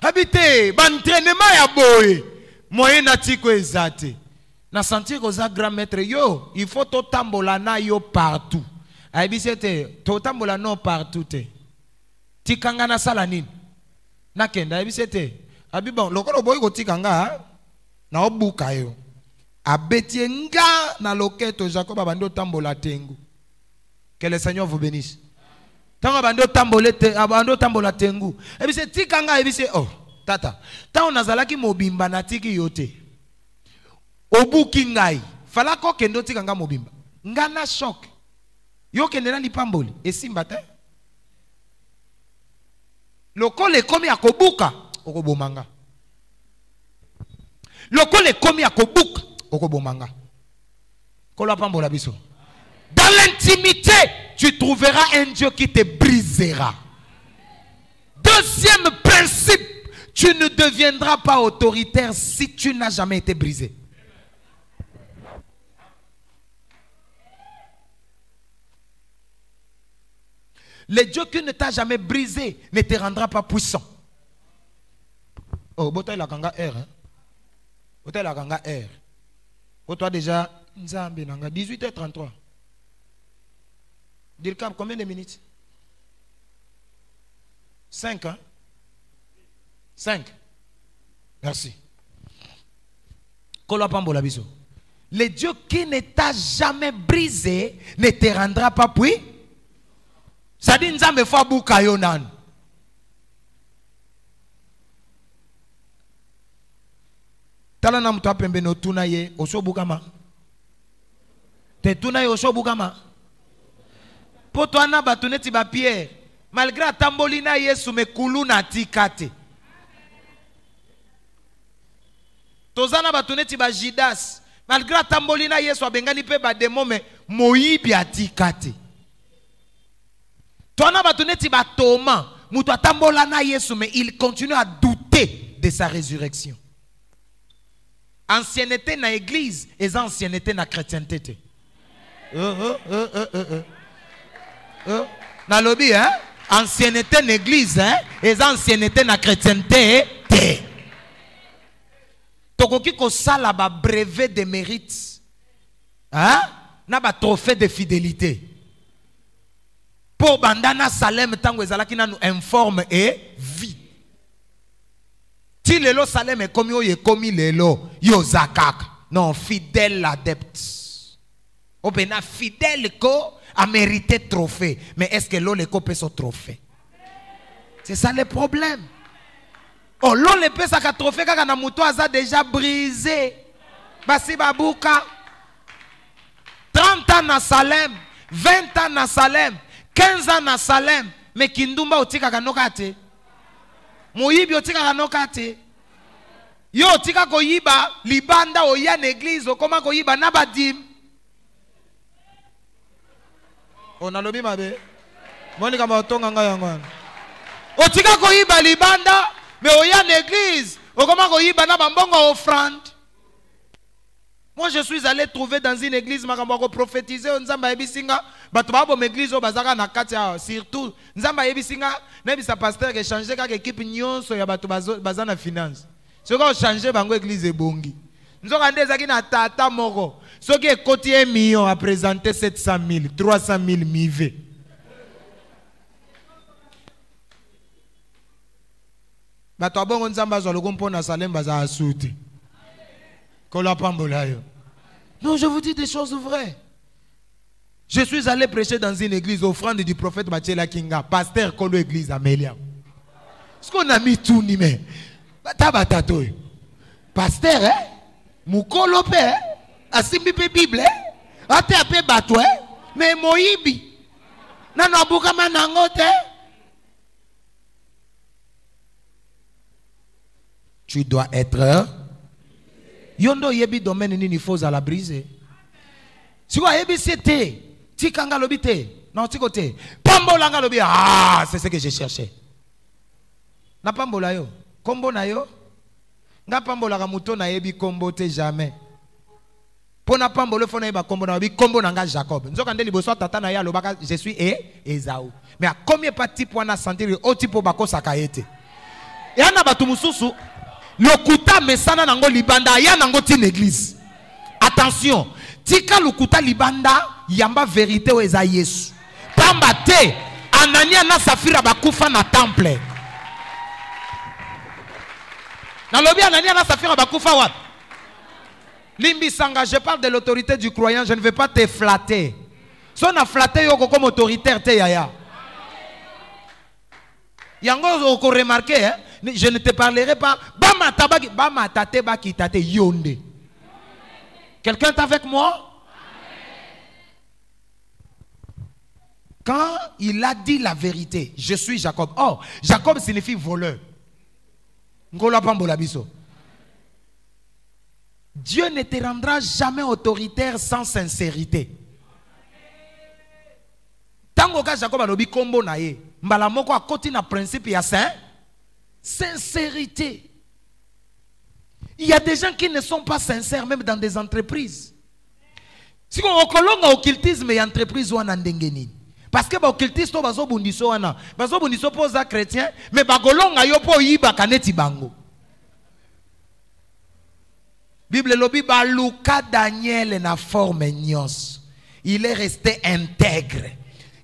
Habité, entraînement ya boy. Moyen natiko ezate. Na sentir que ça grand maître yo, il faut to tambola na yo partout. Habité, to tambola no partout te. Tikanga na salanine. Na kenda habité. Abi bon, lokolo boy ko tikanga na obuka yo. Abeti nga na loketo Jacob abando tambola tengu. Que le Seigneur vous bénisse. Tango bando tambola tengu. Ebi se tikanga ebi se oh tata. Tango nazalaki mobimba na tiki yote. Obuki ngai. Fala ko kendo tikanga mobimba. Ngana shock. Yo kende na lipamboli. Esimba te. Loko le komi akobuka. Okobomanga. Loko le komi akobuka. Okobomanga. Kolo pambola biso. Dans l'intimité, tu trouveras un Dieu qui te brisera. Deuxième principe, tu ne deviendras pas autoritaire si tu n'as jamais été brisé. Le Dieu qui ne t'a jamais brisé ne te rendra pas puissant. Oh, bota la kanga R. Bota la kanga R. Oh, toi déjà, 18h33. Dirkab, combien de minutes? 5, hein? 5. Merci. Le Dieu qui ne t'a jamais brisé ne te rendra pas puis. Ça dit nzambe fa buka yo nan. Tala na mtu apembe no tuna ye osobukama. Te tuna ye osobukama. Poto ana batuneti ba Pierre malgré atambolina Yesu me kuluna tikate. Tozana batuneti ba Judas malgré atambolina Yesu abengani pe ba demo me moyibi atikate. Tona batuneti ba Thomas mutu atambolana Yesu mais il continue à douter de sa résurrection. Ancienneté na église et ancienneté na chrétienté. Na lobby, hein? Ancienneté l'église, hein? Et ancienneté na chrétienté. Tokoki ko sala ba brevet de mérite. Hein? Na ba trophée de fidélité. Pour bandana Salem tango ezalaki na nous informe et vie. Ti lelo Salem est comme yo ye komi lelo yo zakak. Non, fidèle adepte. Obena fidèle ko a mérité trophée. Mais est-ce que l'eau le copé son trophée? C'est ça le problème. Oh, l'eau le peut sa trophée quand na muto a déjà brisé. Basi babuka. 30 ans na Salem, 20 ans na Salem, 15 ans na Salem. Mais Kindumba otika kanokate. Moyibi otika kanokate. Yo tika koyiba libanda oya na église okoma koyiba na badim. On a lobi mabe. Monika matonga nga yango. Otika koyiba libanda mais oya na église okoma koyiba na bambongo offrande. Moi je suis allé trouver dans une église makambo prophétiser nzamba ebisinga bato babo m'église o bazaka na katia surtout nzamba ebisinga na bisa pasteur que changer ka équipe nyonso ya bato bazana finance. Ce qu'on changer bango église ebongi. Nzoka ndezaki na tata moko. Ce qui est côté 1 million a présenté 700 000, 300 000 mivé. Bato abongo nzamba zo lokompo na Salem baza asuti. Non, je vous dis des choses vraies. Je suis allé prêcher dans une église, offrande du prophète Mathiela Kinga, pasteur Kolo église Amélia. Ce qu'on a mis tout ni mais tabatato. Pasteur, hein? Moukolo pe, asimbi pe Bible, ate ape batwe, mais moibi. Nano abuka manangote. Tu dois être yondo yebi domaine nini faut à la briser. Si quoi yebi c'était tikanga lobité non tikote pambolanga lobi ah c'est ce que j'ai cherché. Na pambola yo kombo na yo nga pambola ka muto na yebi kombo te jamais. Pona pambolo fona yeba kombo na yebi kombo na nga Jacob. Nzoka ndeli boso tata na ya lobaka je suis Esaü. Mais à combien parti pour na sentir au tipo bako sakayete. Yana batu mususu lokuta mesana nango libanda ya nango tin église. Attention, tika lokuta libanda yamba vérité o eza Yesu. Pamba te Anania na Safira bakufa na temple. Na lobi Anania na Safira bakufa wat. Limbi sanga, je parle de l'autorité du croyant, je ne vais pas te flatter. Si on a flatté yo comme autoritaire te yaya. Yango oko remarqué hein? Je ne te parlerai pas. Bama tate baki tate yonde. Quelqu'un est avec moi? Quand il a dit la vérité, je suis Jacob. Oh, Jacob signifie voleur. Dieu ne te rendra jamais autoritaire sans sincérité. Tango ka Jacob alobi kombo na ye. Mbala moko a koti na principe ya sincérité. Il y a des gens qui ne sont pas sincères même dans des entreprises. Si on okolonga occultisme et entreprise wana ndengeni. Parce que ba occultiste to bazo bundiso wana. Bazo bundiso poza chrétien mais bagolonga yo po yiba kaneti bango. Bible lobi ba Luka Daniel na forme nyos. Il est resté intègre.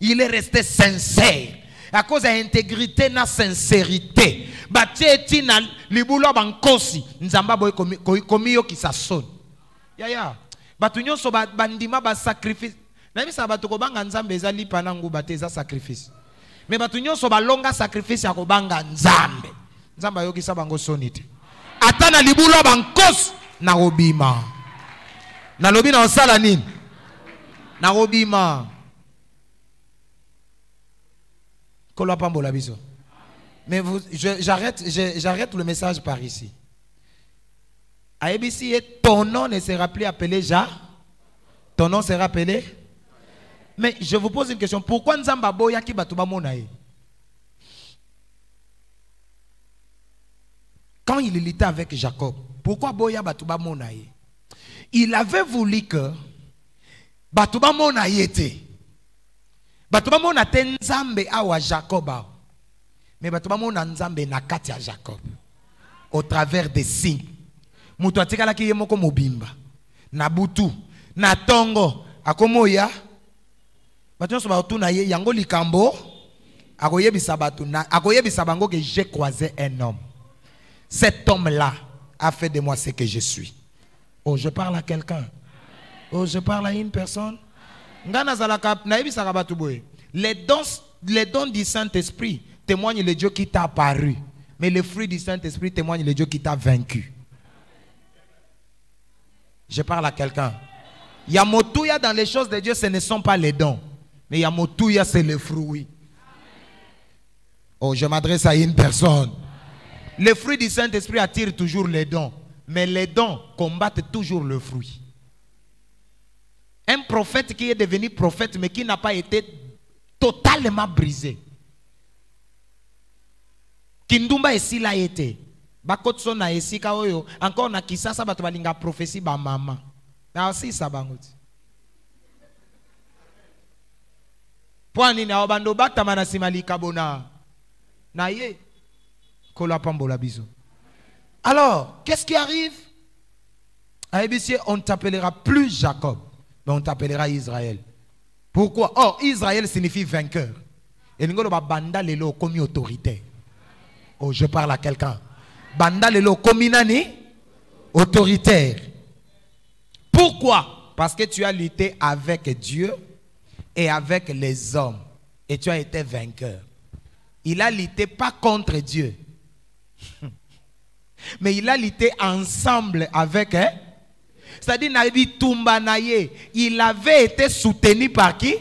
Il est resté sincère. À cause de l'intégrité na sincérité. Batieti na libulo bankosi. Nzamba boy komi yo ki sa son. Ya. Batunyo so bandima ba sacrifice. Na misa batuko banga nzambe ezali panangu bateza sacrifice. Mais batunyo so ba longa sacrifice ya kobanga nzambe. Nzamba yo ki sa bango sonite. Atana libulo bankosi na robima. Na lobi na osala nini? Na robima. Mais j'arrête le message par ici. À ABC, ton nom ne sera plus appelé Ja. Ton nom sera appelé. Mais je vous pose une question. Pourquoi Nzamba Boya ki batuba monae? Quand il était avec Jacob, pourquoi Boya batuba monae? Il avait voulu que batuba monae était. Batuba mona te nzambe awa Jacob. Mais batuba mona nzambe na kati ya Jacob. Au travers des signes. Mutu atikala ki yemoko mobimba. Na butu. Na tongo. Akomoya. Batu so batu na ye yango likambo. Akoyebisa batu na. Akoyebisa bango que j'ai croisé un homme. Cet homme-là a fait de moi ce que je suis. Oh, je parle à quelqu'un. Oh, je parle à une personne. Les dons du Saint-Esprit témoignent le Dieu qui t'a apparu. Mais le fruit du Saint-Esprit témoigne le Dieu qui t'a vaincu. Je parle à quelqu'un. Yamotouya dans les choses de Dieu, ce ne sont pas les dons. Mais Yamotouya, c'est le fruit. Oh, je m'adresse à une personne. Le fruit du Saint-Esprit attire toujours les dons. Mais les dons combattent toujours le fruit. Un prophète qui est devenu prophète mais qui n'a pas été totalement brisé. Kindumba esila été. Bakotso na esika oyo. Encore na kisasa bato balinga prophétie ba mama. Na aussi ça bangout. Poani na obando batama na simali kabona. Na ye. Kola pambola biso. Alors, qu'est-ce qui arrive? À ABC, on ne t'appellera plus Jacob, mais on t'appellera Israël. Pourquoi? Oh, Israël signifie vainqueur. Et nous avons banda lelo comme autorité. Oh, je parle à quelqu'un. Banda lelo comme nani? Autoritaire. Pourquoi? Parce que tu as lutté avec Dieu et avec les hommes. Et tu as été vainqueur. Il a lutté pas contre Dieu. Mais il a lutté ensemble avec, hein? C'est-à-dire, il avait été soutenu par qui?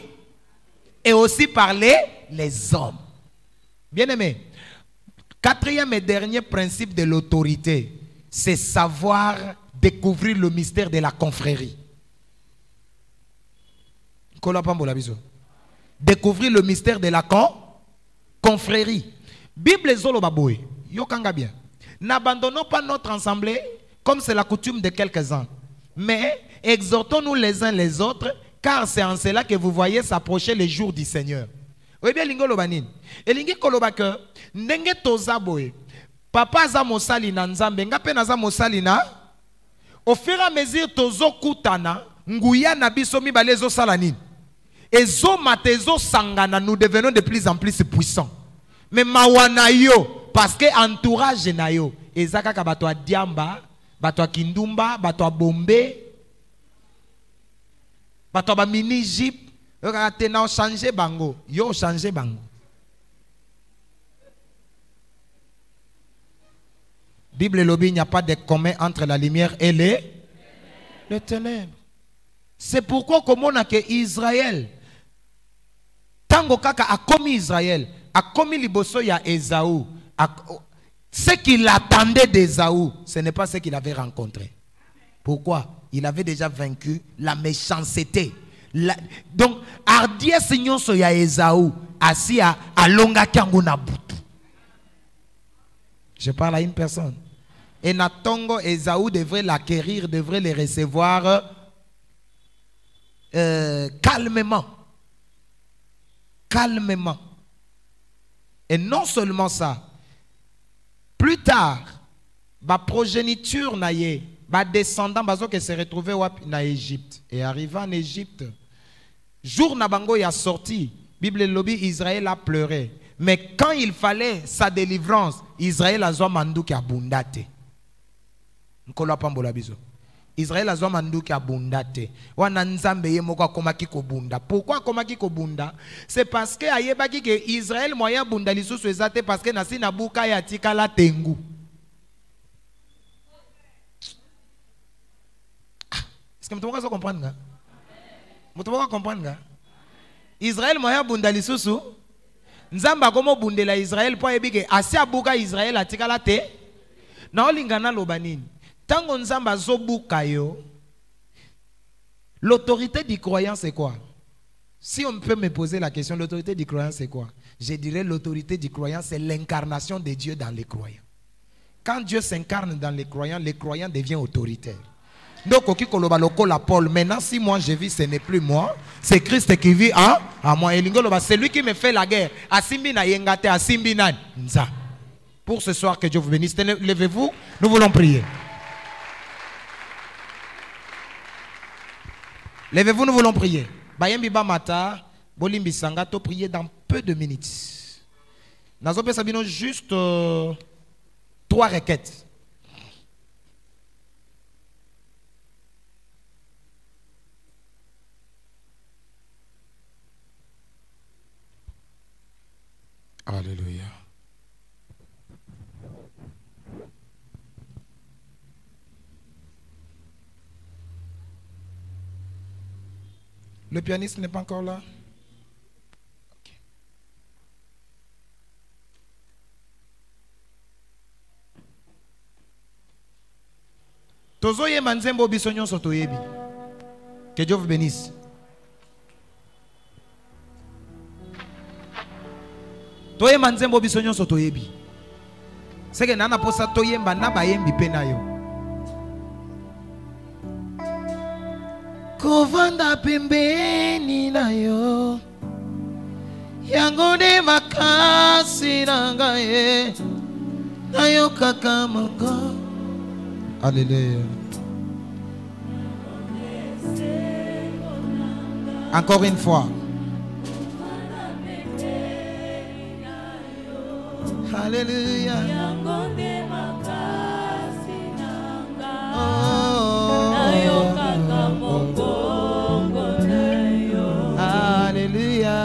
Et aussi par les hommes. Bien aimé, quatrième et dernier principe de l'autorité, c'est savoir découvrir le mystère de la confrérie. Découvrir le mystère de la confrérie. Bible Zolo Baboui, Yokanga bien. N'abandonnons pas notre assemblée comme c'est la coutume de quelques-uns, mais exhortons-nous les uns les autres, car c'est en cela que vous voyez s'approcher les jours du Seigneur. Oui bien lingo lobanin. Et lingi kolobaka ndenge toza boye. Papa za mosali na nzambe ngape na za mosali na. Au fur et à mesure tozo kutana nguya na biso mibale ezo sala nini. Ezo matezo sangana, nous devenons de plus en plus puissants. Mais mawana yo parce que entourage na yo ezaka ka bato a diamba, bato a kindumba, bato a bombe, bato a mini jeep, yo ka tena changer bango, yo changer bango. Bible lobby, il n'y a pas de commun entre la lumière et les ténèbres. C'est pourquoi comme on a que Israël tango kaka a commis Israël, a commis liboso ya Esaü. Ce qu'il attendait d'Esaü, ce n'est pas ce qu'il avait rencontré. Pourquoi? Il avait déjà vaincu la méchanceté. Donc, hardiesse nyonso ya Esaü, assis à longa kango na butu. Je parle à une personne. Et Natongo, Esaü devrait l'acquérir, devrait les recevoir calmement. Calmement. Et non seulement ça, plus tard, ma progéniture naye, ma descendant bazo que se retrouvé en Égypte. Et arrivé en Égypte, jour nabango y a sorti, Bible lobby, Israël a pleuré. Mais quand il fallait sa délivrance, Israël a zo mandou ki abundate. Nkolo pambola biso. Israël a zo mandou ki abundate. Wana nzambe ye moko komaki ko bunda. Pourquoi komaki ko bunda? C'est parce que ayebaki que Israël moya bunda lisusu ezate parce que nasi nabuka ya tikala tengu. Est-ce que vous comprenez? Vous comprendre? Israël moya bunda lisusu. Nzamba komo bundela Israël po yebike asi abuka Israël atikala te. Na olingana lobanini. Tango nzamba zobuka yo. L'autorité du croyant c'est quoi? Si on peut me poser la question, l'autorité du croyant c'est quoi? Je dirais l'autorité du croyant c'est l'incarnation de Dieu dans les croyants. Quand Dieu s'incarne dans les croyants devient autoritaire. Donc, la Paul, maintenant, si moi je vis, ce n'est plus moi, c'est Christ qui vit en moi. C'est lui qui me fait la guerre. Pour ce soir, que Dieu vous bénisse. Levez-vous, nous voulons prier. Levez-vous, nous voulons prier. Bayembi Bamata, Bolimbi Sangato, prier dans peu de minutes. Nazope Sabino, juste 3 requêtes. Alléluia. Le pianiste n'est pas encore là? Okay. Tozoye manzembo bisonyon sotoyebi. Que Dieu vous bénisse. Toye manzembo bisonyon sotoyebi. C'est que nana posa toyemba na bayembi penayo. Kovanda pembeni nayo. Yango de makasi nangaye. Nayo kakamongo. Alléluia. Encore une fois. Alléluia. Alléluia.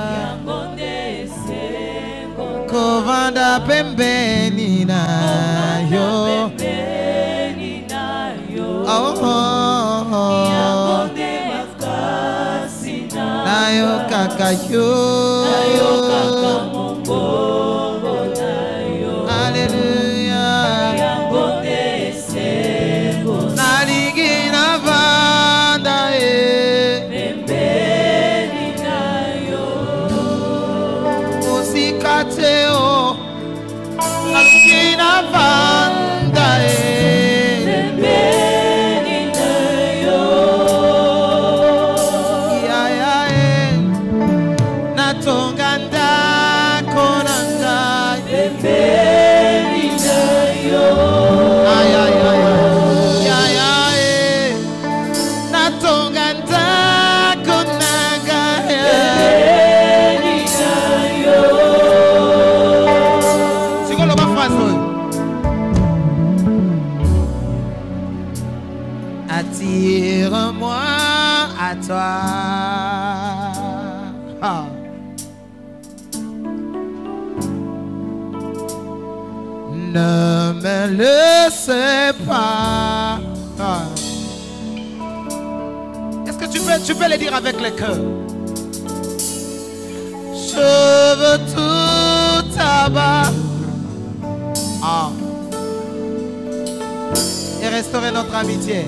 Kovanda pembeni nayo. Nayo kakayo. Alléluia. Nalingi na vanda musikateo. Nalingi na vanda attire-moi à toi. Ah. Ne me laissez pas. Ah. Est-ce que tu peux le dire avec le cœur? Je veux tout abattre. Ah. Et restaurer notre amitié.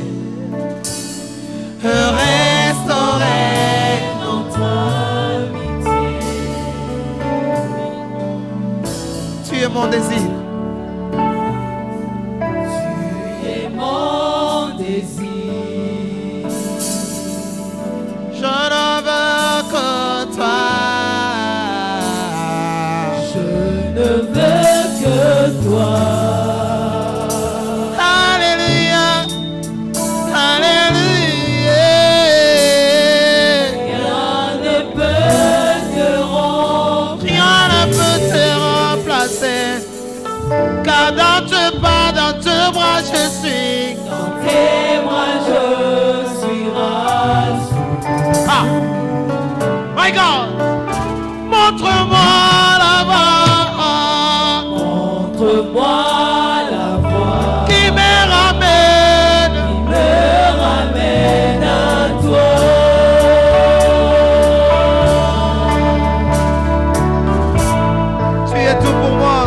Restaurer notre amitié. Tu es mon désir. Tu es mon désir. Je ne veux que toi. Je ne veux que toi. Car dans tes pas, dans tes bras je suis. Dans tes bras je suis rassuré. Ah, my God, montre-moi la voie. Montre-moi la voie Qui me ramène à toi. Tu es tout pour moi.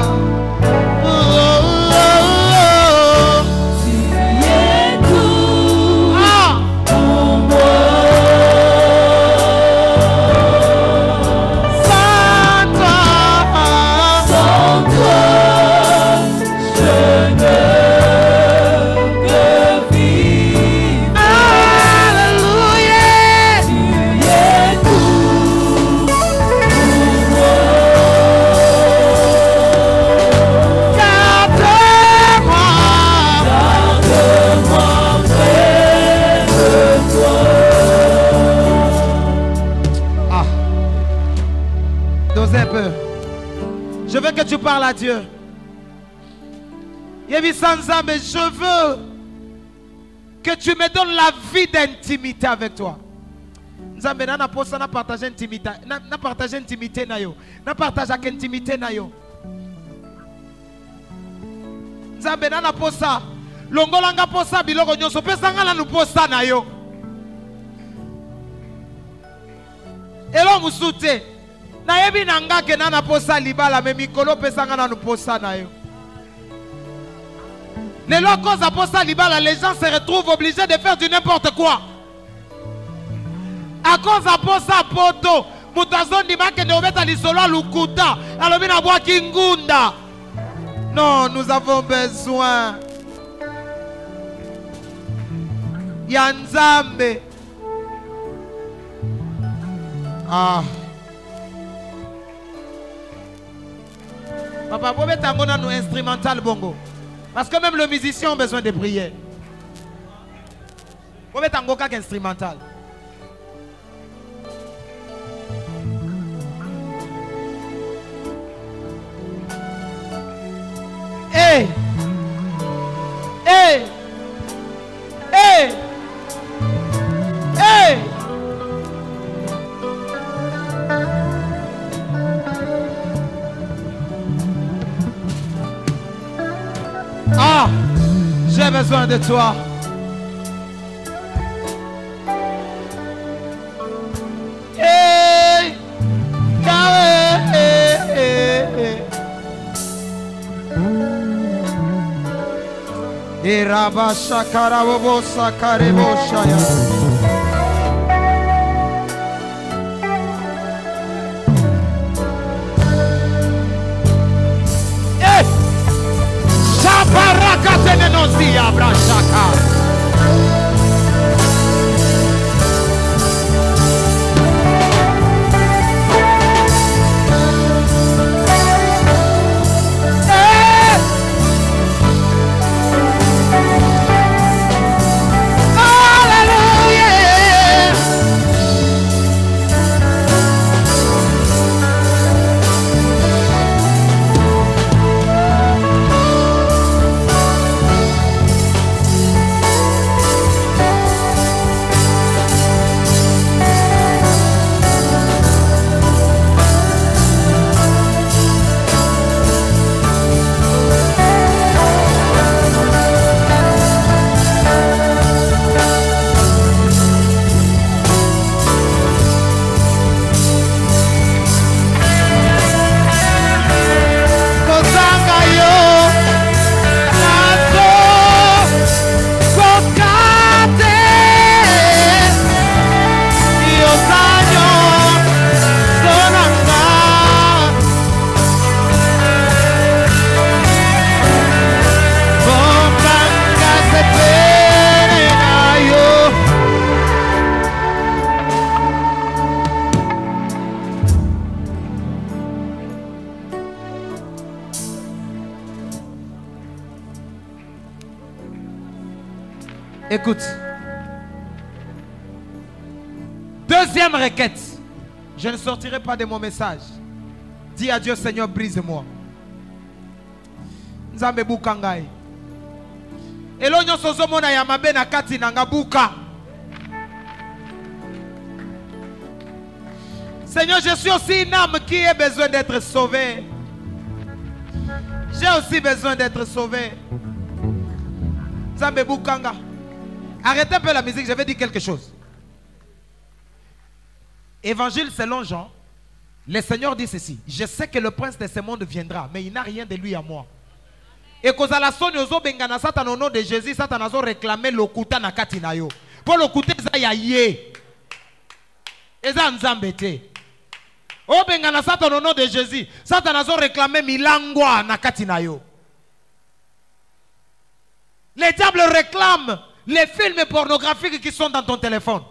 Je veux que tu parles à Dieu. Mais je veux que tu me donnes la vie d'intimité avec toi. Nzambe na posa na partager intimité, na partager intimité na yo, na partager intimité na yo. Nzambe na posa longolanga posa biloko nyonso pesa ngala nu posa na yo. Elo musute na yebi nanga ke na posa libala me mikolo pesa ngala nu posa na yo. Les locaux à ça libala, les gens se retrouvent obligés de faire du n'importe quoi. À cause à ça poto, mutazon di make ne obeta li solo lukuta, alobina bwa kingunda. Non, nous avons besoin. Yanzambe. Ah. Papa, vous mettez un instrumental bongo. Parce que même les musiciens ont besoin de prier. Vous mettez un instrumental. Hey! Hey! Hey! Hey! Ah! J'ai besoin de toi. Hey! Et Rabasha Karabosa Kareboshaya. Eh! Shabaraka Tenenosi Abrashaka. Écoute. Deuxième requête. Je ne sortirai pas de mon message. Dis à Dieu, Seigneur, brise-moi. Nzambe bukangai. Elonyo sozomona ya mabe na kati na ngabuka. Seigneur, je suis aussi une âme qui a besoin d'être sauvée. J'ai aussi besoin d'être sauvé. Nzambe bukanga. Arrêtez un peu la musique, je vais dire quelque chose. Évangile selon Jean, le Seigneur dit ceci: je sais que le prince de ce monde viendra, mais il n'a rien de lui à moi. Et quand la sonne ozo bengana satan au nom de Jésus, satan a réclamé le kuta na kati na yo. Pour le kuta za ya ye. Eza nzambete. O bengana satan au nom de Jésus, satan a réclamé milangwa na kati na yo. Les diables réclament les films pornographiques qui sont dans ton téléphone.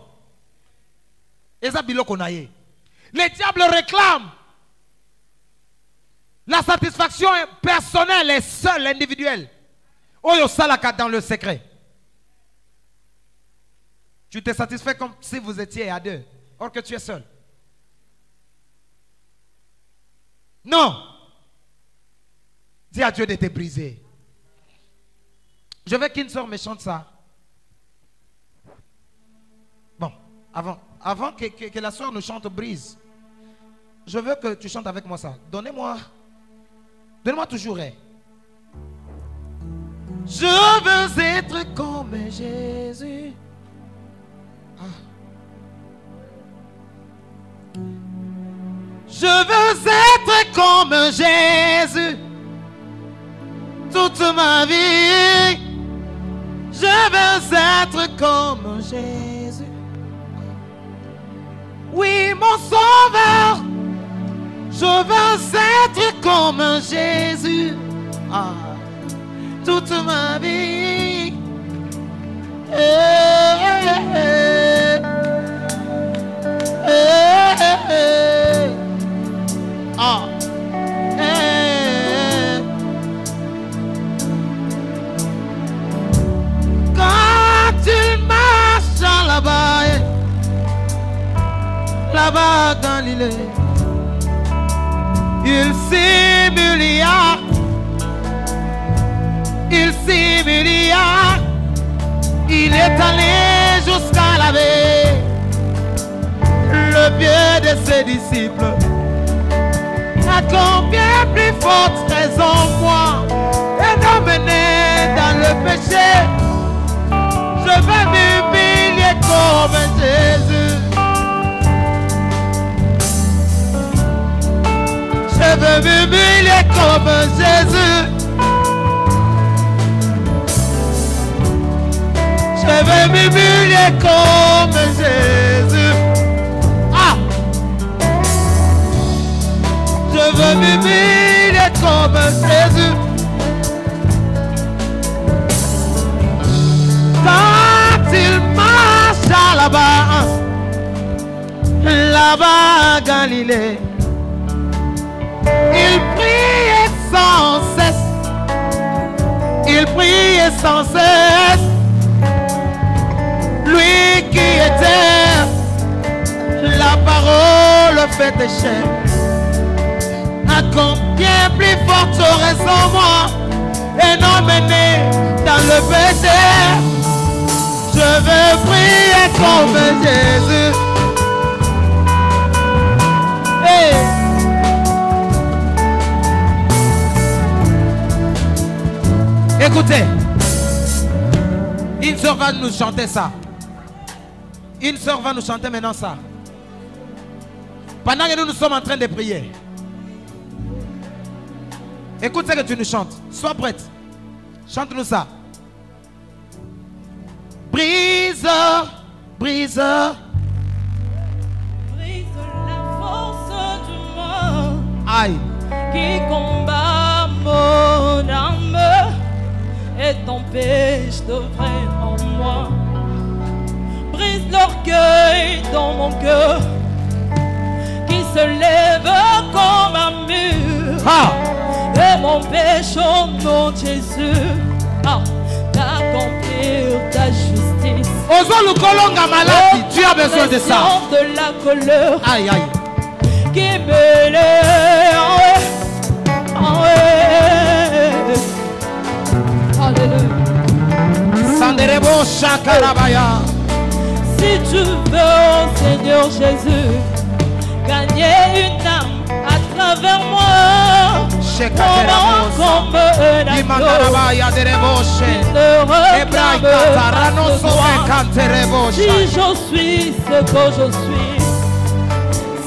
Les diables réclament la satisfaction personnelle et seule, individuelle. Oyo salaka dans le secret. Tu te satisfais comme si vous étiez à deux, or que tu es seul. Non. Dis à Dieu de te briser. Je veux qu'une sœur me chante ça. Bon, avant que la soeur nous chante brise, je veux que tu chantes avec moi ça. Donnez-moi toujours. Je veux être comme Jésus. Je veux être comme Jésus toute ma vie. veux être comme Jésus. Oui, mon sauveur, je veux être comme Jésus. Ah, toute ma vie. Ah. Quand il marche là-bas, là-bas dans Galilée, il simulia, il est allé jusqu'à laver le pied de ses disciples. À combien plus forte raison moi et d'emmener dans le péché, je vais m'humilier comme Jésus. Je veux m'humilier comme Jésus. Je veux m'humilier comme Jésus. Ah! Je veux m'humilier comme Jésus. Quand il marcha là-bas, là-bas à Galilée, il priait sans cesse. Il priait sans cesse. Lui qui était la parole faite chair. À combien plus forte raison moi et non mené dans le péché, je veux prier comme Jésus. Hey. Écoutez, une sœur va nous chanter ça. Une sœur va nous chanter maintenant ça. Pendant que nous sommes en train de prier. Écoute ce que tu nous chantes. Sois prête. Chante-nous ça. Brise, brise. Brise la force du mal. Aïe. Qui combat mon âme et t'empêche d'œuvrer en moi. Brise l'orgueil dans mon cœur qui se lève comme un mur. Ah. Et m'empêche au nom de Jésus d'accomplir ta justice. Ozo Lukolonga malade, tu as besoin de ça. De la colère. Aïe aïe. Qui me lève. Alléluia. Sanderebo Shakarabaya. Si tu veux, Seigneur Jésus, gagner une âme à travers moi, prends-moi comme un agneau qui ne réclame pas de toi. Si je suis ce que je suis,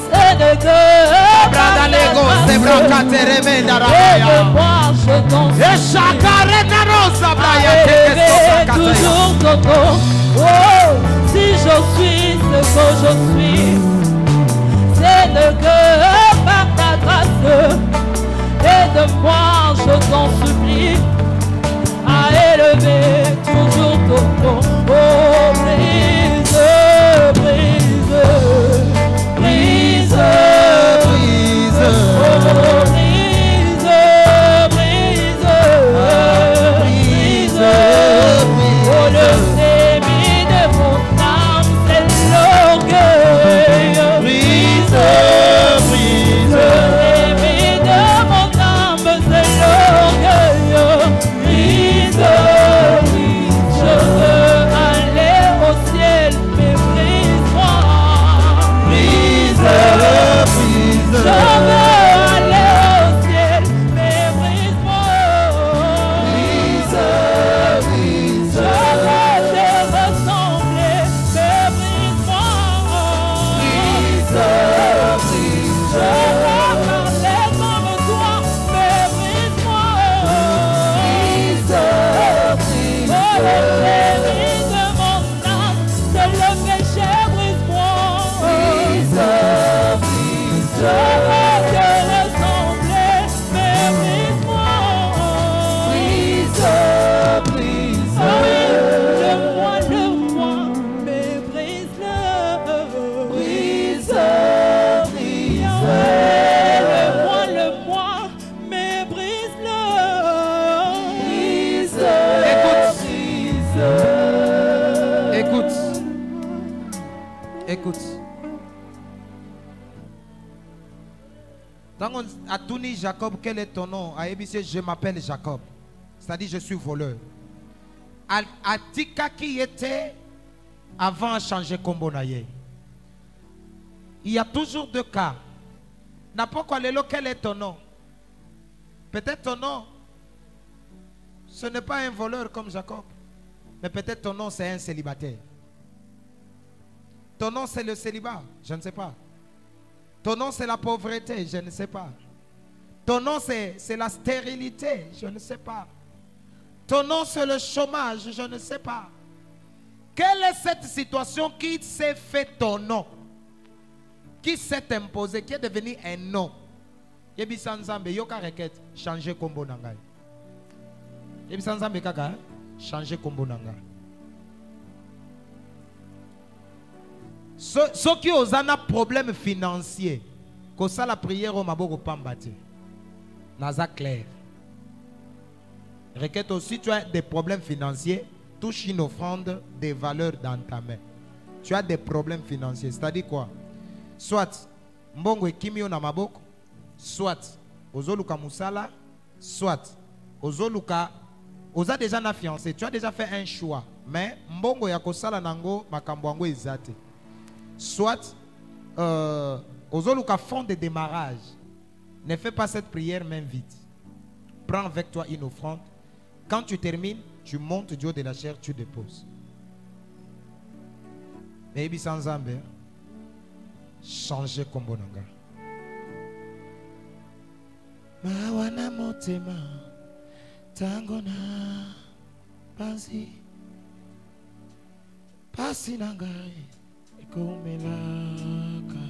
c'est de Dieu par ta grâce. Et de moi je t'en supplie, toujours ton nom. Oh, si je suis ce que je suis, c'est de Dieu par ta grâce. Et de moi je t'en supplie, à élever toujours ton nom. Oh, brise, brise, brise, brise, oh, brise, brise, brise, oh, le sémi de mon âme, c'est l'orgueil. Brise, brise, le sémi de mon âme, c'est l'orgueil. Brise, je veux aller au ciel. Écoute. Quand on a tout dit Jacob, quel est ton nom? A ébissé, je m'appelle Jacob. C'est-à-dire, je suis voleur. Atika qui était avant de changer combo naye. Il y a toujours deux cas. N'importe quoi, quel est ton nom? Peut-être ton nom, ce n'est pas un voleur comme Jacob. Mais peut-être ton nom, c'est un célibataire. Ton nom, c'est le célibat. Je ne sais pas. Ton nom, c'est la pauvreté. Je ne sais pas. Ton nom, c'est la stérilité. Je ne sais pas. Ton nom, c'est le chômage. Je ne sais pas. Quelle est cette situation qui s'est fait ton nom? Qui s'est imposé? Qui est devenu un nom? Yebi Sanzambe, yoka requête, changer combo nanga. Yebi Sanzambe kaka, changer combo nanga. Ceux qui ont un problème financier, que ça la prière au maboko pambati. Naza clair. Requête aussi, tu as des problèmes financiers, touche une offrande des valeurs dans ta main. Tu as des problèmes financiers, c'est-à-dire quoi? Soit mbongo ekimio na maboko, soit ozoluka musala, soit ozoluka oza déjà na fiancé, tu as déjà fait un choix, mais mbongo ya kosala nango makambo yango ezate. Soit ozoluka fond de démarrage. Ne fais pas cette prière même vite. Prends avec toi une offrande. Quand tu termines, tu montes du haut de la chair, tu déposes. Baby sans zambe, changer combo nanga. Mawana motema tangona pasi pasi nangai ikomelaka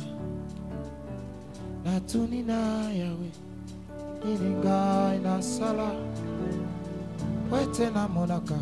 natuni na yawe ilingai na sala wete na monaka